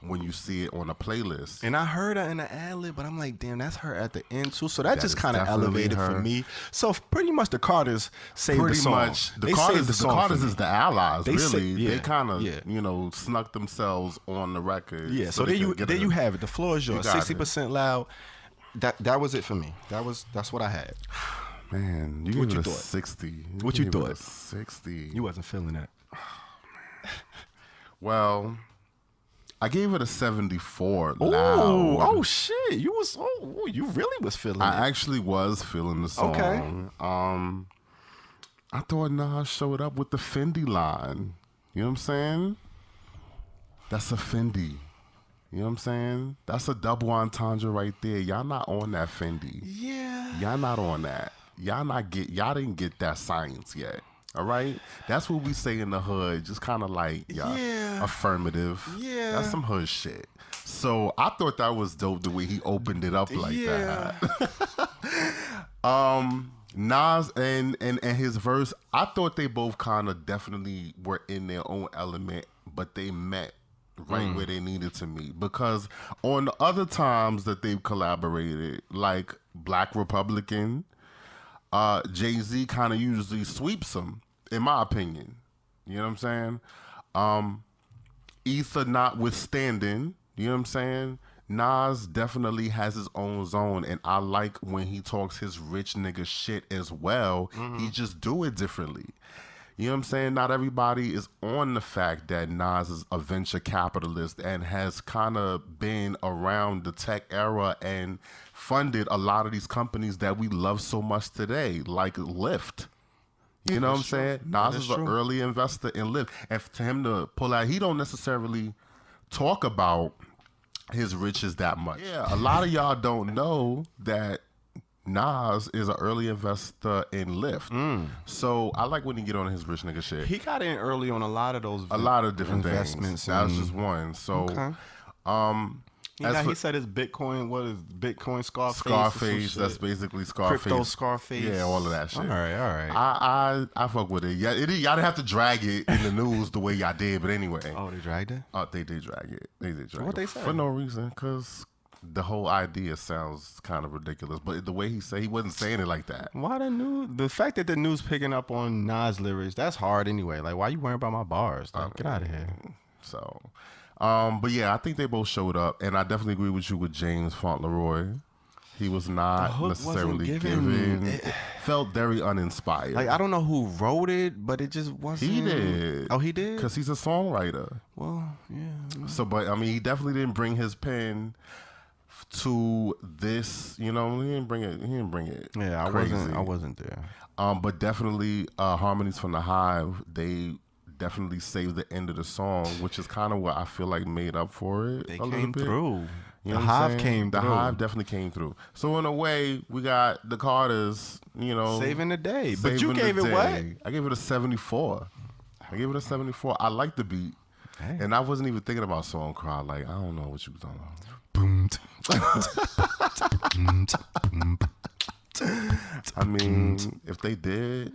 S3: when you see it on a playlist.
S2: And I heard her in the ad-lib, but I'm like, damn, that's her at the end too. So that just kind of elevated for me. So pretty much the Carters saved the song.
S3: The Carters is the allies, really. They kind of, you know, snuck themselves on the record.
S2: Yeah, so there you have it. The floor is yours. 60% loud. That was it for me. That's what I had.
S3: Man, you gave it a 60.
S2: What you thought?
S3: 60.
S2: You wasn't feeling that.
S3: Well, I gave it a 74 loud.
S2: Oh shit! You really was feeling it.
S3: I actually was feeling the song.
S2: Okay.
S3: I thought Nas showed up with the Fendi line. You know what I'm saying? That's a Fendi. You know what I'm saying? That's a double entendre right there. Y'all not on that Fendi.
S2: Yeah.
S3: Y'all not on that. Y'all didn't get that science yet. All right? That's what we say in the hood. Just kind of like, affirmative.
S2: Yeah.
S3: That's some hood shit. So I thought that was dope the way he opened it up like that. Nas and his verse, I thought they both kind of definitely were in their own element, but they met right where they needed to meet. Because on the other times that they've collaborated, like Black Republican, Jay-Z kind of usually sweeps them, in my opinion. You know what I'm saying? Ether notwithstanding, you know what I'm saying? Nas definitely has his own zone, and I like when he talks his rich nigga shit as well. He just do it differently. You know what I'm saying? Not everybody is on the fact that Nas is a venture capitalist and has kind of been around the tech era and funded a lot of these companies that we love so much today, like Lyft. You know what I'm saying? Nas is an early investor in Lyft. And to him to pull out, he don't necessarily talk about his riches that much. Yeah, a lot of y'all don't know that Nas is an early investor in Lyft. So I like when he get on his rich nigga shit.
S2: He got in early on a lot of those
S3: different
S2: investments.
S3: That was just one. So
S2: he said his Bitcoin, what is Bitcoin Scarface?
S3: Scarface, that's basically Scarface.
S2: Crypto Scarface.
S3: Yeah, all of that shit.
S2: All right.
S3: I fuck with it. Yeah, y'all didn't have to drag it in the news the way y'all did, but anyway.
S2: Oh, they dragged it?
S3: Oh, they did drag it.
S2: What they say?
S3: For no reason, because the whole idea sounds kind of ridiculous. But the way he said, he wasn't saying it like that.
S2: Why the news? The fact that the news picking up on Nas lyrics, that's hard anyway. Like, why you worrying about my bars? Like, get out of here.
S3: So, but yeah, I think they both showed up, and I definitely agree with you with James Fauntleroy. He was not necessarily given. It felt very uninspired.
S2: Like, I don't know who wrote it, but it just wasn't.
S3: He did.
S2: Oh, he did?
S3: Because he's a songwriter.
S2: Well, yeah.
S3: So, but I mean, he definitely didn't bring his pen to this. You know, he didn't bring it.
S2: Yeah, I wasn't there.
S3: But definitely, Harmonies from the Hive. They definitely saved the end of the song, which is kind of what I feel like made up for it.
S2: They came through.
S3: You know
S2: the Hive came through.
S3: The Hive definitely came through. So in a way, we got the Carters, you know,
S2: saving the day. But you gave it what?
S3: I gave it a 74. I like the beat.
S2: Hey.
S3: And I wasn't even thinking about Song Cry. Like, I don't know what you was talking about. I mean, if they did,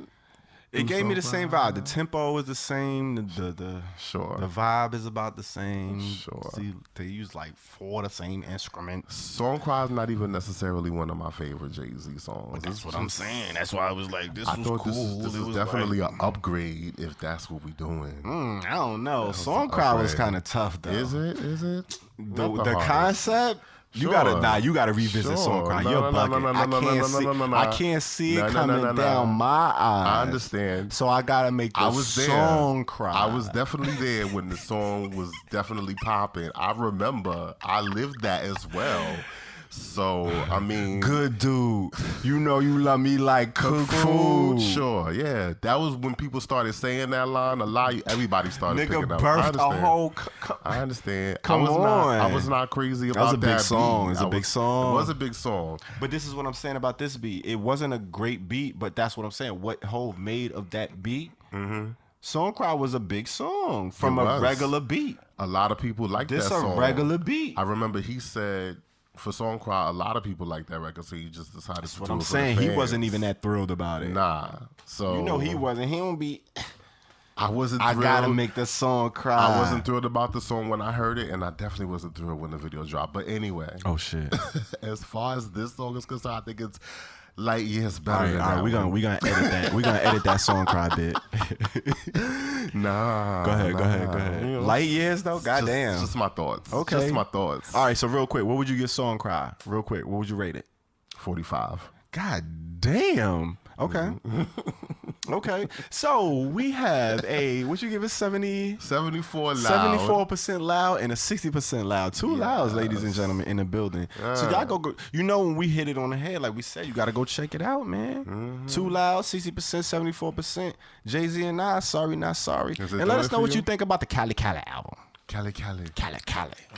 S2: it gave me the same vibe. The tempo is the same. The
S3: sure.
S2: The vibe is about the same.
S3: Sure.
S2: See, they use like 4 the same instruments.
S3: Song Cry is not even necessarily one of my favorite Jay-Z songs.
S2: But that's what I'm saying. That's why I was like, this was
S3: thought
S2: cool.
S3: This is definitely an upgrade if that's what we doing.
S2: I don't know. Song Cry was kind of tough though.
S3: Is it?
S2: The concept. You gotta revisit Song Cry. You're bugging. I can't see it coming down my eyes.
S3: I understand.
S2: So I gotta make the song cry.
S3: I was definitely there when the song was definitely popping. I remember I lived that as well. So, I mean,
S2: good dude. You know you love me like cook food.
S3: Sure, yeah. That was when people started saying that line. Everybody started picking up.
S2: Birthed a whole.
S3: I understand.
S2: Come on.
S3: I was not crazy about that.
S2: That was a big song.
S3: Beat.
S2: It's a big song.
S3: It was a big song.
S2: But this is what I'm saying about this beat. It wasn't a great beat, but that's what I'm saying. What Hov made of that beat. Song Cry was a big song from a regular beat.
S3: A lot of people like that song.
S2: This a regular beat.
S3: I remember he said, for Song Cry, a lot of people like that record, so he just decided to do it.
S2: That's what I'm saying. He wasn't even that thrilled about it.
S3: Nah. So
S2: you know he wasn't. He don't be.
S3: I wasn't thrilled.
S2: I gotta make the song cry.
S3: I wasn't thrilled about the song when I heard it, and I definitely wasn't thrilled when the video dropped. But anyway.
S2: Oh shit.
S3: As far as this song is concerned, I think it's light years better than
S2: that. We gonna edit that. We gonna edit that Song Cry bit.
S3: Nah.
S2: Go ahead. You know, light years though? Goddamn.
S3: Just my thoughts.
S2: Okay.
S3: Just my thoughts.
S2: All right, so real quick, what would you give Song Cry? Real quick, what would you rate it?
S3: 45.
S2: God damn. Okay. Okay. So we have what you give it
S3: 74 loud.
S2: 74% loud and a 60% loud. Two louds, ladies and gentlemen, in the building. So y'all go, you know, when we hit it on the head, like we said, you got to go check it out, man. Too Loud, 60%, 74%. Jay-Z and Nas, Sorry Not Sorry. And let us know what you think about the Cali album.
S3: Cali.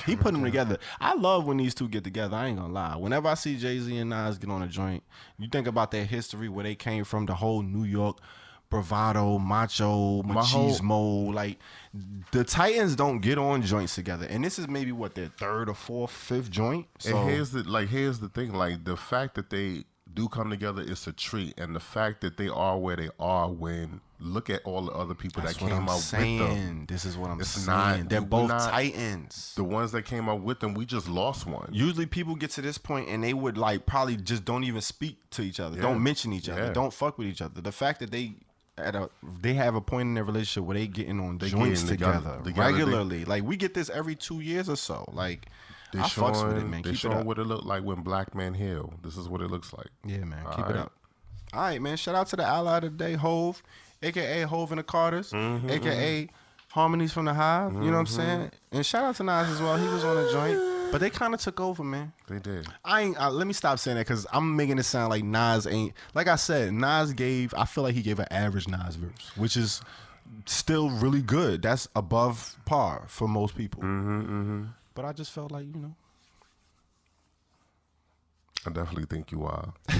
S2: He put them together. I love when these two get together. I ain't gonna lie. Whenever I see Jay-Z and Nas get on a joint, you think about their history, where they came from, the whole New York bravado, macho, machismo. Like, the Titans don't get on joints together. And this is maybe, what, their 3rd or 4th, 5th joint? So,
S3: and here's the thing. Like, the fact that they do come together is a treat. And the fact that they are where they are when... Look at all the other people that came out with them.
S2: This is what I'm saying. They're both Titans.
S3: The ones that came out with them, we just lost one.
S2: Usually people get to this point and they would like probably just don't even speak to each other. Don't mention each other. Don't fuck with each other. The fact that they have a point in their relationship where they getting on joints together regularly. Like, we get this every 2 years or so. Like, I fucks with it, man.
S3: They
S2: Keep it
S3: showing
S2: up.
S3: what it look like when black men heal. This is what it looks like.
S2: Yeah, man.
S3: All
S2: Keep it
S3: right.
S2: up. All right, man. Shout out to the ally of the day, Hove, a.k.a. Hove and the Carters, a.k.a. Harmonies from the Hive. You know what I'm saying? And shout out to Nas as well. He was on a joint. But they kind of took over, man.
S3: They did.
S2: Let me stop saying that because I'm making it sound like Nas ain't. Like I said, I feel like he gave an average Nas verse, which is still really good. That's above par for most people. But I just felt like,
S3: I definitely think you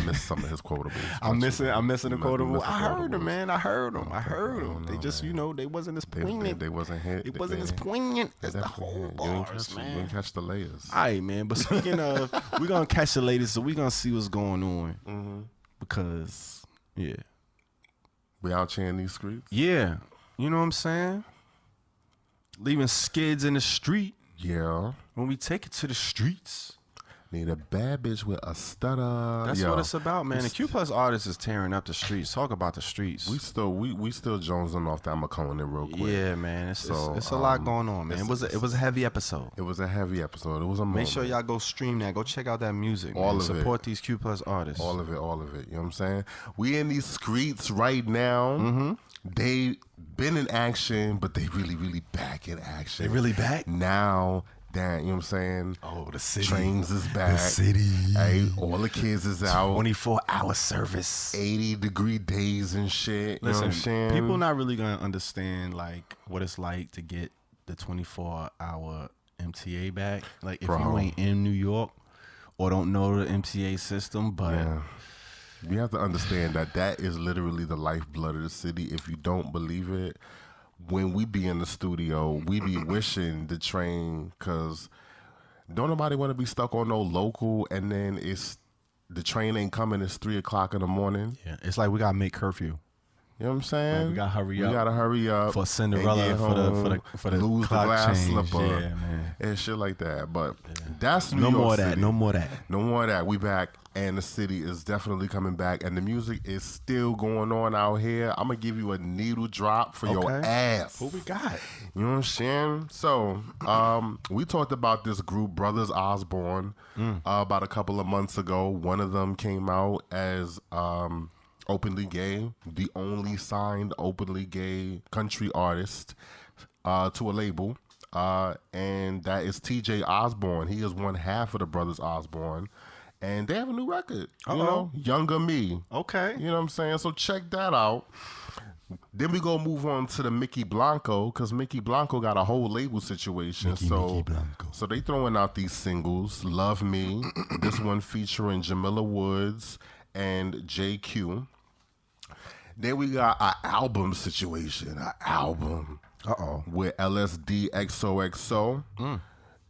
S3: missed some of his quotables.
S2: I'm missing the quotable.
S3: missed the
S2: I heard
S3: quotables.
S2: them, man. I heard them. They just,
S3: man.
S2: they wasn't as poignant.
S3: They wasn't hit.
S2: It wasn't as poignant as the
S3: definitely
S2: whole
S3: hit. You
S2: bars,
S3: didn't
S2: man.
S3: catch the layers.
S2: All right, man. But speaking of, we're going to catch the latest, so we're going to see what's going on. Because, yeah.
S3: We out here in these streets.
S2: Yeah. You know what I'm saying? Leaving skids in the street.
S3: Yeah.
S2: When we take it to the streets.
S3: Need a bad bitch with a stutter.
S2: That's what it's about, man. The Q Plus artist is tearing up the streets. Talk about the streets.
S3: We still jonesing off that McConan real quick.
S2: Yeah, man. It's a lot going on, man. It was a heavy episode.
S3: It was a heavy episode. It was a moment.
S2: Make sure y'all go stream that. Go check out that music.
S3: All
S2: man.
S3: of it.
S2: Support these Q Plus artists.
S3: All of it. You know what I'm saying? We in these streets right now. They been in action, but they really, really back in action.
S2: They really back?
S3: Now. Damn, you know what I'm saying?
S2: Oh, the city.
S3: Trains is back.
S2: The city.
S3: Hey, all the kids is out.
S2: 24-hour service.
S3: 80-degree days and shit. You know what I'm saying?
S2: People not really gonna understand like what it's like to get the 24-hour MTA back. Like if you ain't in New York or don't know the MTA system, but
S3: you have to understand that is literally the lifeblood of the city. If you don't believe it, when we be in the studio, we be wishing the train, because don't nobody want to be stuck on no local and then the train ain't coming. It's 3:00 in the morning.
S2: Yeah, it's like we gotta make curfew.
S3: You know what I'm saying?
S2: Like we gotta hurry up.
S3: We gotta hurry up
S2: for Cinderella for the
S3: lose
S2: clock
S3: the glass
S2: change.
S3: slipper,
S2: yeah, man,
S3: and shit like that. But that's New
S2: no
S3: York
S2: more of
S3: City.
S2: that. No more of that.
S3: No more of that. We back, and the city is definitely coming back, and the music is still going on out here. I'm gonna give you a needle drop for your ass.
S2: What we got?
S3: You know what I'm saying? So, we talked about this group, Brothers Osborne, about a couple of months ago. One of them came out as openly gay, the only signed openly gay country artist to a label, and that is T.J. Osborne. He is one half of the Brothers Osborne, and they have a new record. You know, Younger Me.
S2: Okay.
S3: You know what I'm saying? So check that out. Then we go move on to the Mickey Blanco, because Mickey Blanco got a whole label situation.
S2: Mickey Blanco.
S3: So they throwing out these singles. Love Me, this one featuring Jamila Woods and JQ. Then we got an album situation, with LSD XOXO,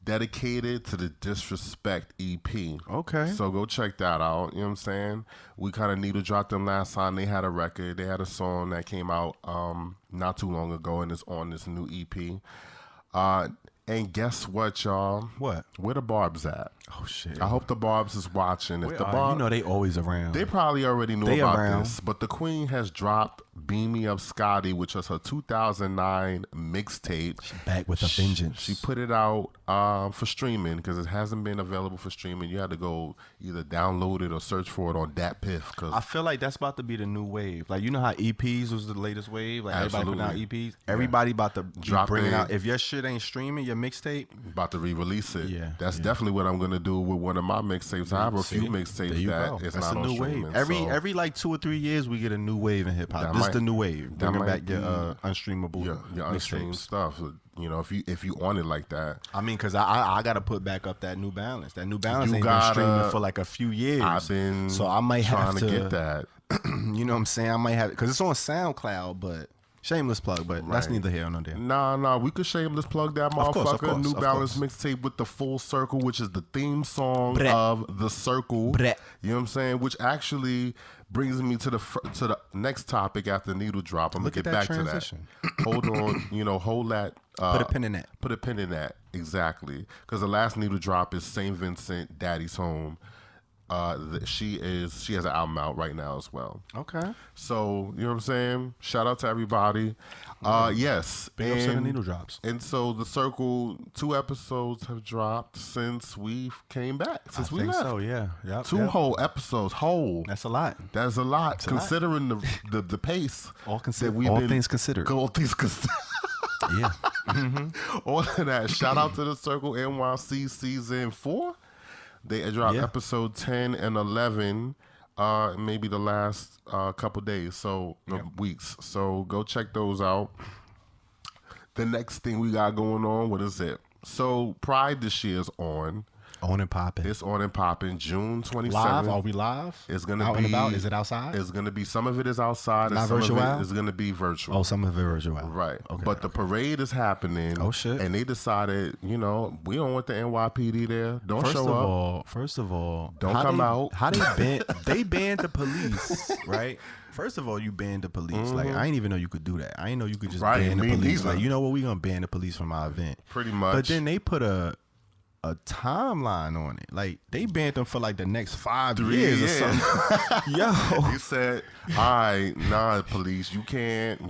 S3: dedicated to the Disrespect EP.
S2: Okay.
S3: So go check that out. You know what I'm saying? We kind of needle dropped them last time. They had a record. They had a song that came out not too long ago, and it's on this new EP. And guess what, y'all?
S2: What?
S3: Where the Barbs at?
S2: Oh shit!
S3: I hope the Barbs is watching. If the Barbs,
S2: you know they always around.
S3: they probably already knew
S2: They
S3: about
S2: around.
S3: this, but the Queen has dropped "Beam Me Up, Scotty," which was her 2009 mixtape.
S2: Back with a vengeance.
S3: She put it out for streaming, because it hasn't been available for streaming. You had to go either download it or search for it on DatPiff.
S2: I feel like that's about to be the new wave. Like, you know how EPs was the latest wave? Like, everybody putting out EPs. Everybody about to
S3: Drop
S2: bring
S3: it.
S2: out. If your shit ain't streaming, your mixtape.
S3: About to re-release it.
S2: Yeah,
S3: That's definitely what I'm gonna do with one of my mixtapes. I have a few mixtapes that is
S2: That's
S3: not
S2: a
S3: on
S2: new
S3: streaming.
S2: wave.
S3: so
S2: Every like 2 or 3 years, we get a new wave in hip hop.
S3: That
S2: This is
S3: might-
S2: the new wave.
S3: that
S2: Bringing
S3: might
S2: back your
S3: be
S2: unstreamable
S3: your unstreamed
S2: mixtapes.
S3: stuff. You know, if you on it like that,
S2: I mean, because I got to put back up that New Balance. That New Balance
S3: You
S2: ain't been
S3: gotta-
S2: streaming for like a few years.
S3: I've been
S2: so I might
S3: trying
S2: have
S3: to get that.
S2: You know what I'm saying? I might have, because it's on SoundCloud, but shameless plug, but that's
S3: Right.
S2: neither here nor there.
S3: Nah, we could shameless plug that motherfucker.
S2: Of course,
S3: New
S2: of
S3: Balance
S2: course.
S3: mixtape with the Full Circle, which is the theme song
S2: Brett.
S3: of The Circle.
S2: Brett.
S3: You know what I'm saying? Which actually brings me to the next topic after Needle Drop. I'm
S2: Look
S3: gonna
S2: at
S3: get back
S2: that transition.
S3: to that. Hold on, hold that.
S2: Put a pin in that.
S3: Put a pin in that, exactly. Because the last Needle Drop is St. Vincent, Daddy's Home. she has an album out right now as well.
S2: Okay.
S3: So, you know what I'm saying? Shout out to everybody. Yes.
S2: Big up to the needle drops.
S3: And so the Circle, 2 episodes have dropped since we came back. Since we left.
S2: So, yeah. Yep,
S3: 2 whole episodes.
S2: That's a lot.
S3: That's a lot. Considering the pace.
S2: All things considered.
S3: All things considered.
S2: Yeah.
S3: All of that. Shout out to the Circle NYC season 4. They dropped episode 10 and 11, maybe the last couple days, weeks. So go check those out. The next thing we got going on, what is it? So Pride this year is on.
S2: On and popping.
S3: It's on and popping. June 27th.
S2: Live? Are we live?
S3: It's gonna
S2: out
S3: be.
S2: And about? Is it outside?
S3: It's gonna be. Some of it is outside.
S2: Not
S3: and some
S2: virtual?
S3: of it is gonna be virtual.
S2: Oh, some of it virtual.
S3: Right.
S2: Okay.
S3: But the parade is happening.
S2: Oh shit.
S3: And they decided, we don't want the NYPD there. Don't show up.
S2: First of all,
S3: don't come out.
S2: How they banned the police, right? First of all, you banned the police. Like, I didn't even know you could do that. I didn't know you could just ban the police.
S3: Neither.
S2: Like, you know what? We gonna ban the police from our event.
S3: Pretty much.
S2: But then they put a timeline on it. Like, they banned them for like the next 5 years or something. Yo.
S3: He said, all right, nah, police, you can't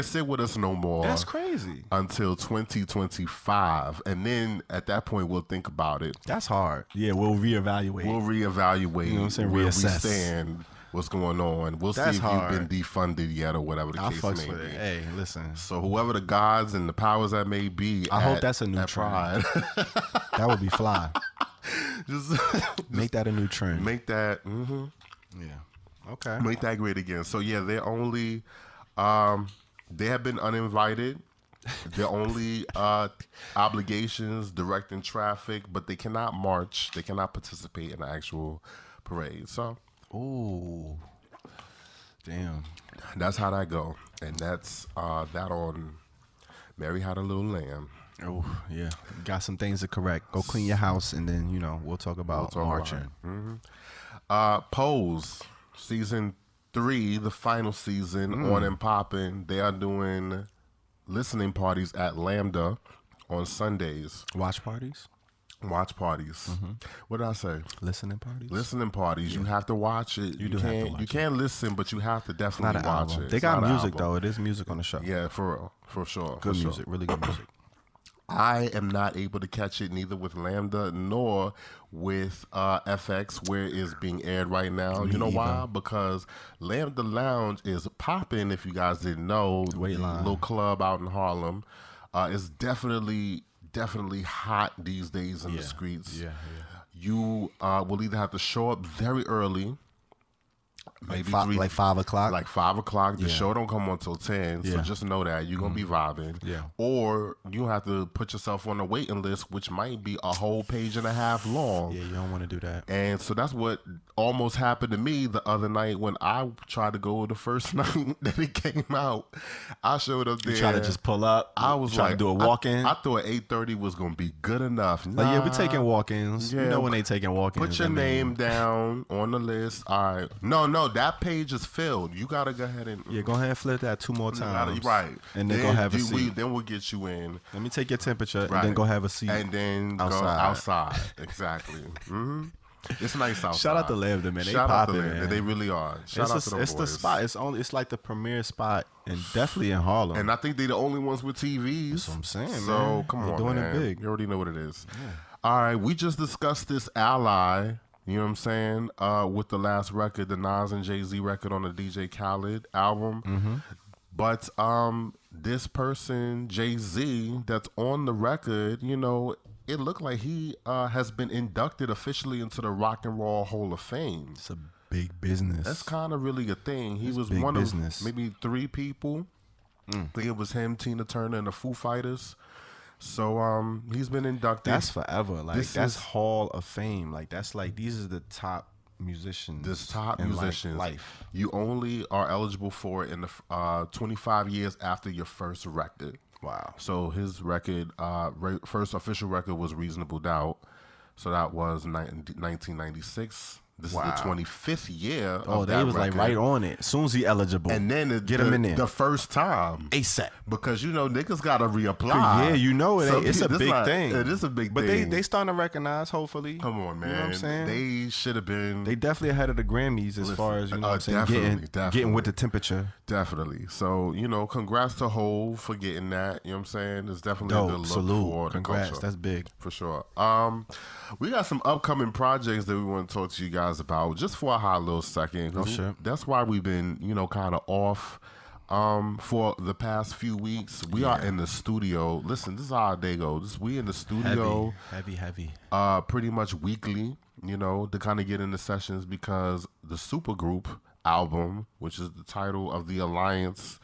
S3: sit with us no more.
S2: That's crazy.
S3: Until 2025. And then at that point, we'll think about it.
S2: That's hard. Yeah, we'll reevaluate.
S3: You know what I'm saying?
S2: Reassess.
S3: Where we stand, what's going on. We'll see if you've been defunded yet or whatever the case may be.
S2: Hey, listen.
S3: So whoever the gods and the powers that may be,
S2: I hope that's a new trend. That would be fly.
S3: Just
S2: make that a new trend.
S3: Make that.
S2: Yeah. Okay.
S3: Make that great again. So yeah, they're only. They have been uninvited. Their only obligations directing traffic, but they cannot march. They cannot participate in the actual parade. So,
S2: ooh, damn.
S3: That's how that go, and that's that on Mary Had a Little Lamb.
S2: Oh yeah, got some things to correct. Go clean your house, and then we'll talk about marching.
S3: Pose season 3, the final season, on and popping. They are doing listening parties at Lambda on Sundays.
S2: Watch parties.
S3: What did I say?
S2: Listening parties.
S3: Yeah. You have to watch it. You can't listen, but you have to definitely watch it.
S2: They got music though. It is music on the show.
S3: Yeah, for real, for sure.
S2: Good music, really good music.
S3: I am not able to catch it neither with Lambda nor with FX, where it's being aired right now. You know why? Because Lambda Lounge is popping, if you guys didn't know. Little club out in Harlem. It's definitely hot these days in the streets.
S2: Yeah.
S3: You will either have to show up very early. Maybe
S2: like 5 o'clock.
S3: Like 5 o'clock. The show don't come on till 10. So just know that you're gonna be vibing.
S2: Yeah.
S3: Or you have to put yourself on a waiting list, which might be a whole page and a half long.
S2: Yeah, you don't want to do that.
S3: And so that's what almost happened to me the other night when I tried to go the first night that it came out. I showed up there.
S2: You try to just pull up.
S3: I was
S2: trying
S3: like,
S2: to do a walk-in.
S3: I thought 8:30 was gonna be good enough.
S2: Like, yeah, we're taking walk-ins.
S3: Yeah,
S2: you know when they taking walk-ins.
S3: Put your name down on the list. All right. No, that page is filled. You gotta go ahead and
S2: go ahead and flip that 2 more times.
S3: Right.
S2: And then go have a seat.
S3: Then we'll get you in.
S2: Let me take your temperature and then go have a seat.
S3: And then go outside. Exactly. It's nice outside.
S2: Shout out to Lambda, man. They
S3: Shout out to
S2: popping,
S3: Lambda.
S2: man.
S3: They really are. Shout out to them
S2: It's
S3: boys.
S2: the spot. It's like the premier spot, and definitely in Harlem.
S3: And I think they're the only ones with TVs.
S2: That's what I'm saying, man.
S3: So come
S2: They're
S3: on,
S2: doing
S3: man.
S2: it big.
S3: You already know what it is. Yeah. All right, we just discussed this Ally. You know what I'm saying? With the last record, the Nas and Jay-Z record on the DJ Khaled album. But this person, Jay-Z, that's on the record, it looked like he has been inducted officially into the Rock and Roll Hall of Fame.
S2: It's a big business.
S3: That's kind of really a thing. He was
S2: big
S3: one
S2: business.
S3: of maybe 3 people. I think it was him, Tina Turner, and the Foo Fighters. So he's been inducted.
S2: That's forever. Like, that's Hall of Fame. Like, that's like, these are the top musicians.
S3: Musicians.
S2: Life.
S3: You only are eligible for it in the 25 years after your first record.
S2: Wow.
S3: So his record, first official record was Reasonable Doubt. So that was 1996. This
S2: Wow.
S3: is the 25th year.
S2: Oh,
S3: of
S2: they
S3: that
S2: was
S3: record.
S2: like right on it. As soon as he eligible.
S3: And then
S2: get him in there.
S3: the first time.
S2: ASAP.
S3: Because, niggas got to reapply.
S2: Yeah, it's a big thing.
S3: It is a big
S2: but
S3: thing.
S2: But they starting to recognize, hopefully.
S3: Come on, man.
S2: You know what I'm saying?
S3: They should have been.
S2: They definitely ahead of the Grammys as far as, what I'm saying, getting with the temperature.
S3: Definitely. So, congrats to Hov for getting that. You know what I'm saying? It's definitely
S2: Dope.
S3: a good look
S2: Salute.
S3: for
S2: Congrats.
S3: the culture.
S2: That's big.
S3: For sure. We got some upcoming projects that we want to talk to you guys about just for a hot little second.
S2: Oh, shit.
S3: That's why we've been, kind of off for the past few weeks. We are in the studio. Listen, this is how our day goes. We in the studio.
S2: Heavy.
S3: Pretty much weekly, to kind of get into sessions because the Supergroup album, which is the title of the Alliance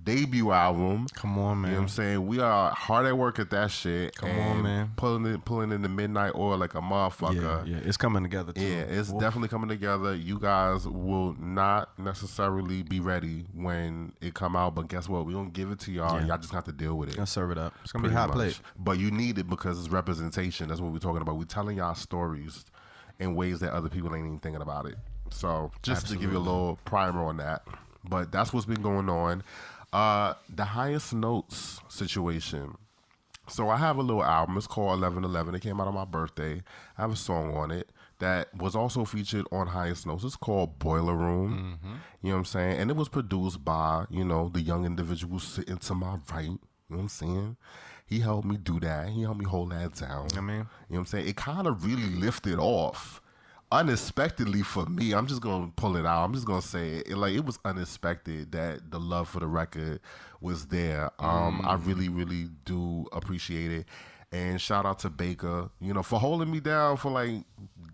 S3: debut album.
S2: Come on, man.
S3: You know what I'm saying? We are hard at work at that shit.
S2: Come on, man.
S3: Pulling in the midnight oil like a motherfucker.
S2: Yeah. It's coming together, too.
S3: Yeah, it's definitely coming together. You guys will not necessarily be ready when it come out, but guess what? We're going to give it to y'all. Y'all just have to deal with it.
S2: I'll serve it up. It's going to be hot plate.
S3: But you need it because it's representation. That's what we're talking about. We're telling y'all stories in ways that other people ain't even thinking about it. So just to give you a little primer on that. But that's what's been going on. The Highest Notes situation. So I have a little album. It's called 1111. It came out on my birthday. I have a song on it that was also featured on Highest Notes. It's called Boiler Room. Mm-hmm. You know what I'm saying? And it was produced by, the young individual sitting to my right. You know what I'm saying? He helped me do that. He helped me hold that down.
S2: I mean,
S3: you know what I'm saying? It kind of really lifted off. Unexpectedly for me, I'm just gonna pull it out. I'm just gonna say it was unexpected that the love for the record was there. I really, really do appreciate it, and shout out to Baker, for holding me down for like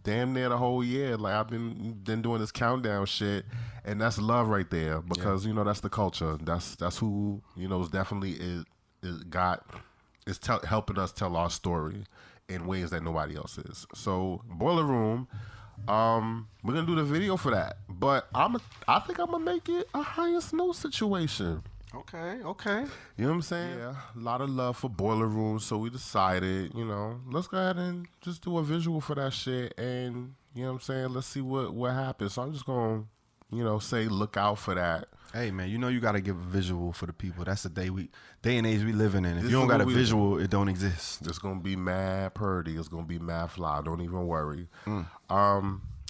S3: damn near the whole year. Like I've been doing this countdown shit, and that's love right there because that's the culture. That's who is definitely helping us tell our story in ways that nobody else is. So Boiler Room. We're gonna do the video for that, but I think I'm gonna make it a Highest Note situation.
S2: Okay.
S3: You know what I'm saying? Yeah, a lot of love for Boiler Room, so we decided, let's go ahead and just do a visual for that shit, and you know what I'm saying? Let's see what happens. So I'm just gonna, say look out for that.
S2: Hey man, you gotta give a visual for the people. That's the day and age we living in. If you don't got a visual, it don't exist.
S3: It's gonna be mad purdy. It's gonna be mad fly. Don't even worry.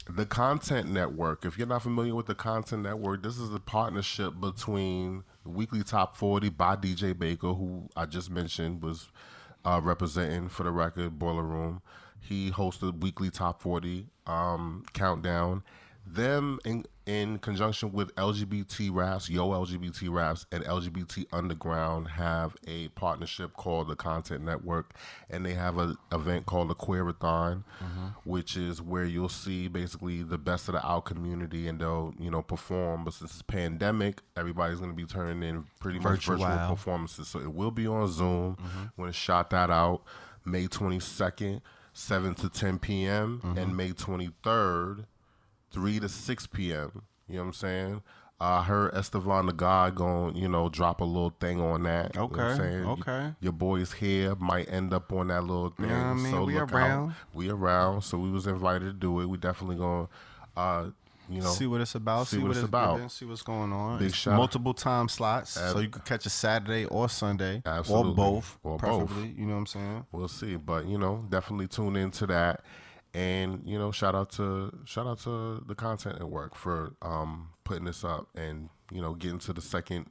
S3: The Content Network. If you're not familiar with the Content Network, this is a partnership between Weekly Top 40 by DJ Baker, who I just mentioned was representing for the record Boiler Room. He hosted Weekly Top 40 Countdown. Them in conjunction with LGBT Raps, LGBT Raps, and LGBT Underground have a partnership called the Content Network, and they have an event called the Queerathon, which is where you'll see basically the best of the out community, and they'll perform. But since it's pandemic, everybody's going to be turning in pretty much virtual performances. So it will be on Zoom. We're going to shout that out May 22nd, 7 to 10 p.m., and May 23rd, 3 to 6 p.m. You know what I'm saying? I heard Estevan the God going, drop a little thing on that.
S2: Okay.
S3: You know what I'm saying?
S2: Okay.
S3: Your boy's hair might end up on that little thing.
S2: Yeah, I mean,
S3: so
S2: we
S3: look
S2: around.
S3: out. We around. So we was invited to do it. We definitely going to,
S2: see what it's about.
S3: See what it's about.
S2: Giving, see what's going on.
S3: Big
S2: It's
S3: shout.
S2: multiple time slots, so you could catch a Saturday or Sunday.
S3: Absolutely.
S2: Or both.
S3: Or
S2: preferably,
S3: both.
S2: You know what I'm saying?
S3: We'll see. But, definitely tune into that. And shout out to the Content Network for putting this up and getting to the second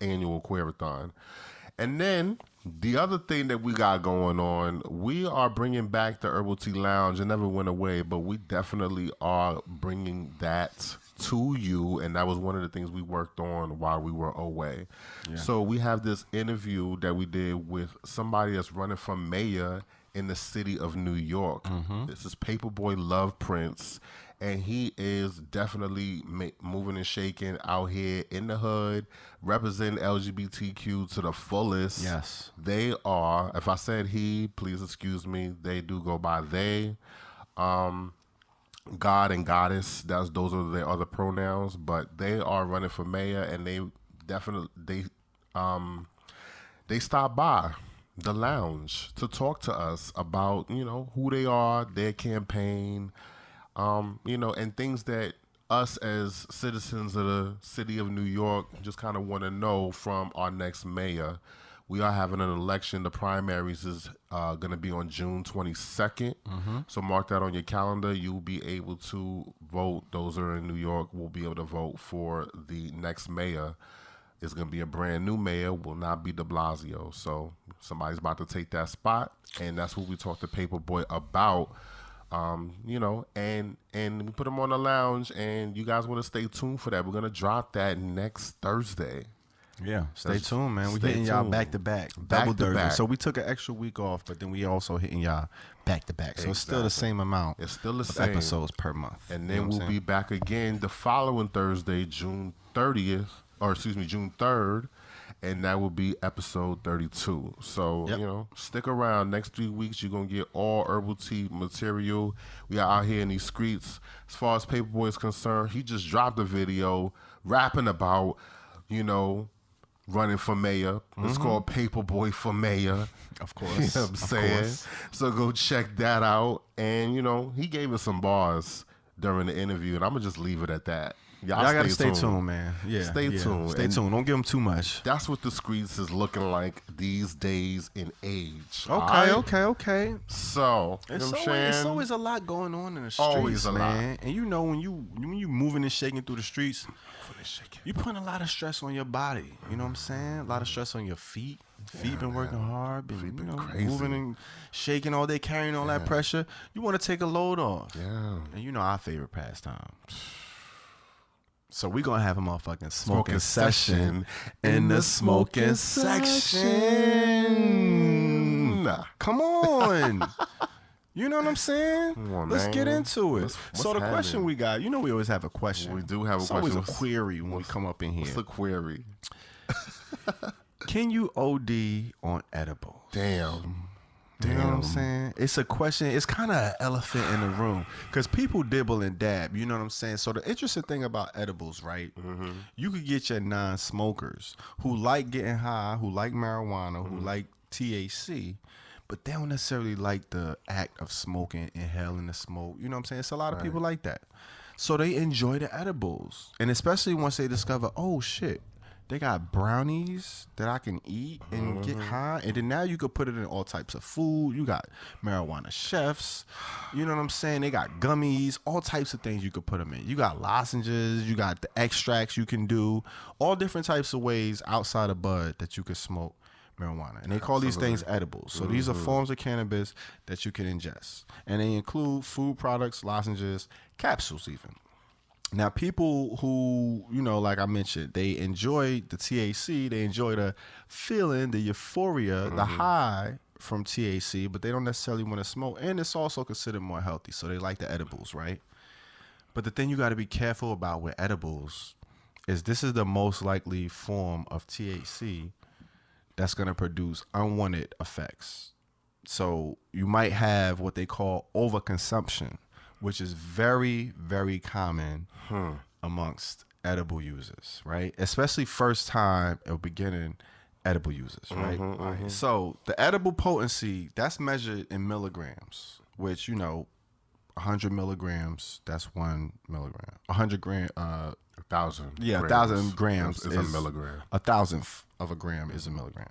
S3: annual Queerathon. And then the other thing that we got going on, we are bringing back the Herbal Tea Lounge. It never went away, but we definitely are bringing that to you, and that was one of the things we worked on while we were away. Yeah. So we have this interview that we did with somebody that's running for mayor in the city of New York. This is Paperboy Love Prince, and he is definitely moving and shaking out here in the hood, representing LGBTQ to the fullest.
S2: Yes.
S3: They are, if I said he, please excuse me, they do go by they. God and Goddess, those are their other pronouns, but they are running for mayor, and they definitely, they stopped by the lounge to talk to us about, who they are, their campaign, And things that us as citizens of the city of New York just kind of want to know from our next mayor. We are having an election. The primaries is going to be on June 22nd. So mark that on your calendar. You'll be able to vote. Those who are in New York will be able to vote for the next mayor. It's going to be a brand new mayor. Will not be de Blasio. So somebody's about to take that spot. And that's what we talked to Paperboy about. And we put him on the lounge. And you guys want to stay tuned for that. We're going to drop that next Thursday.
S2: Yeah, stay tuned, man. We're hitting y'all back to back, double Thursday. So we took an extra week off, but then we also hitting y'all back to back. So it's still the same amount.
S3: It's still the
S2: of
S3: same
S2: episodes per month.
S3: And then we'll be back again the following Thursday, June 3rd, and that will be episode 32. So, stick around. Next 3 weeks, you're going to get all herbal tea material. We are out here in these streets. As far as Paperboy is concerned, he just dropped a video rapping about, running for mayor. It's called Paperboy for Mayor.
S2: Of course.
S3: You know what I'm saying? So go check that out. And, he gave us some bars during the interview, and I'm going to just leave it at that.
S2: Y'all got to stay tuned, man. Yeah.
S3: Stay tuned.
S2: Stay tuned. Don't give them too much.
S3: That's what the Skreetz is looking like these days in age.
S2: Okay.
S3: So,
S2: it's always a lot going on in the streets,
S3: always a
S2: man.
S3: lot.
S2: And when you moving and shaking through the streets, you putting a lot of stress on your body. You know what I'm saying? A lot of stress on your feet. Feet been working hard, been
S3: crazy.
S2: Moving and shaking all day, carrying all that pressure. You want to take a load off.
S3: Yeah.
S2: And our favorite pastime. So we gonna have a motherfucking smoking session in the smoking section. Come on. You know what I'm saying? Let's get into it. So the question we got, we always have a question.
S3: We do have a question.
S2: It's always a query when we come up in here.
S3: What's the query?
S2: Can you OD on edibles?
S3: Damn.
S2: You know what I'm saying? It's a question. It's kind of an elephant in the room because people dibble and dab. You know what I'm saying? So the interesting thing about edibles, right? You could get your non-smokers who like getting high, who like marijuana, who like THC, but they don't necessarily like the act of smoking, inhaling the smoke. You know what I'm saying? It's a lot of people like that. So they enjoy the edibles. And especially once they discover, oh, shit, they got brownies that I can eat and get high. And then now you could put it in all types of food. You got marijuana chefs. You know what I'm saying? They got gummies, all types of things you could put them in. You got lozenges. You got the extracts you can do. All different types of ways outside of bud that you could smoke marijuana. And they call these things edibles. So these are forms of cannabis that you can ingest. And they include food products, lozenges, capsules even. Now, people who, like I mentioned, they enjoy the THC, they enjoy the feeling, the euphoria, the high from THC, but they don't necessarily want to smoke. And it's also considered more healthy, so they like the edibles, right? But the thing you got to be careful about with edibles is this is the most likely form of THC that's going to produce unwanted effects. So you might have what they call overconsumption, which is very, very common amongst edible users, right? Especially first time or beginning edible users, right? Right. So the edible potency, that's measured in milligrams, which, 100 milligrams, that's 1 milligram. 100 gram,
S3: 1,000.
S2: Yeah, 1,000 grams
S3: is a milligram.
S2: 1,000th of a gram is a milligram,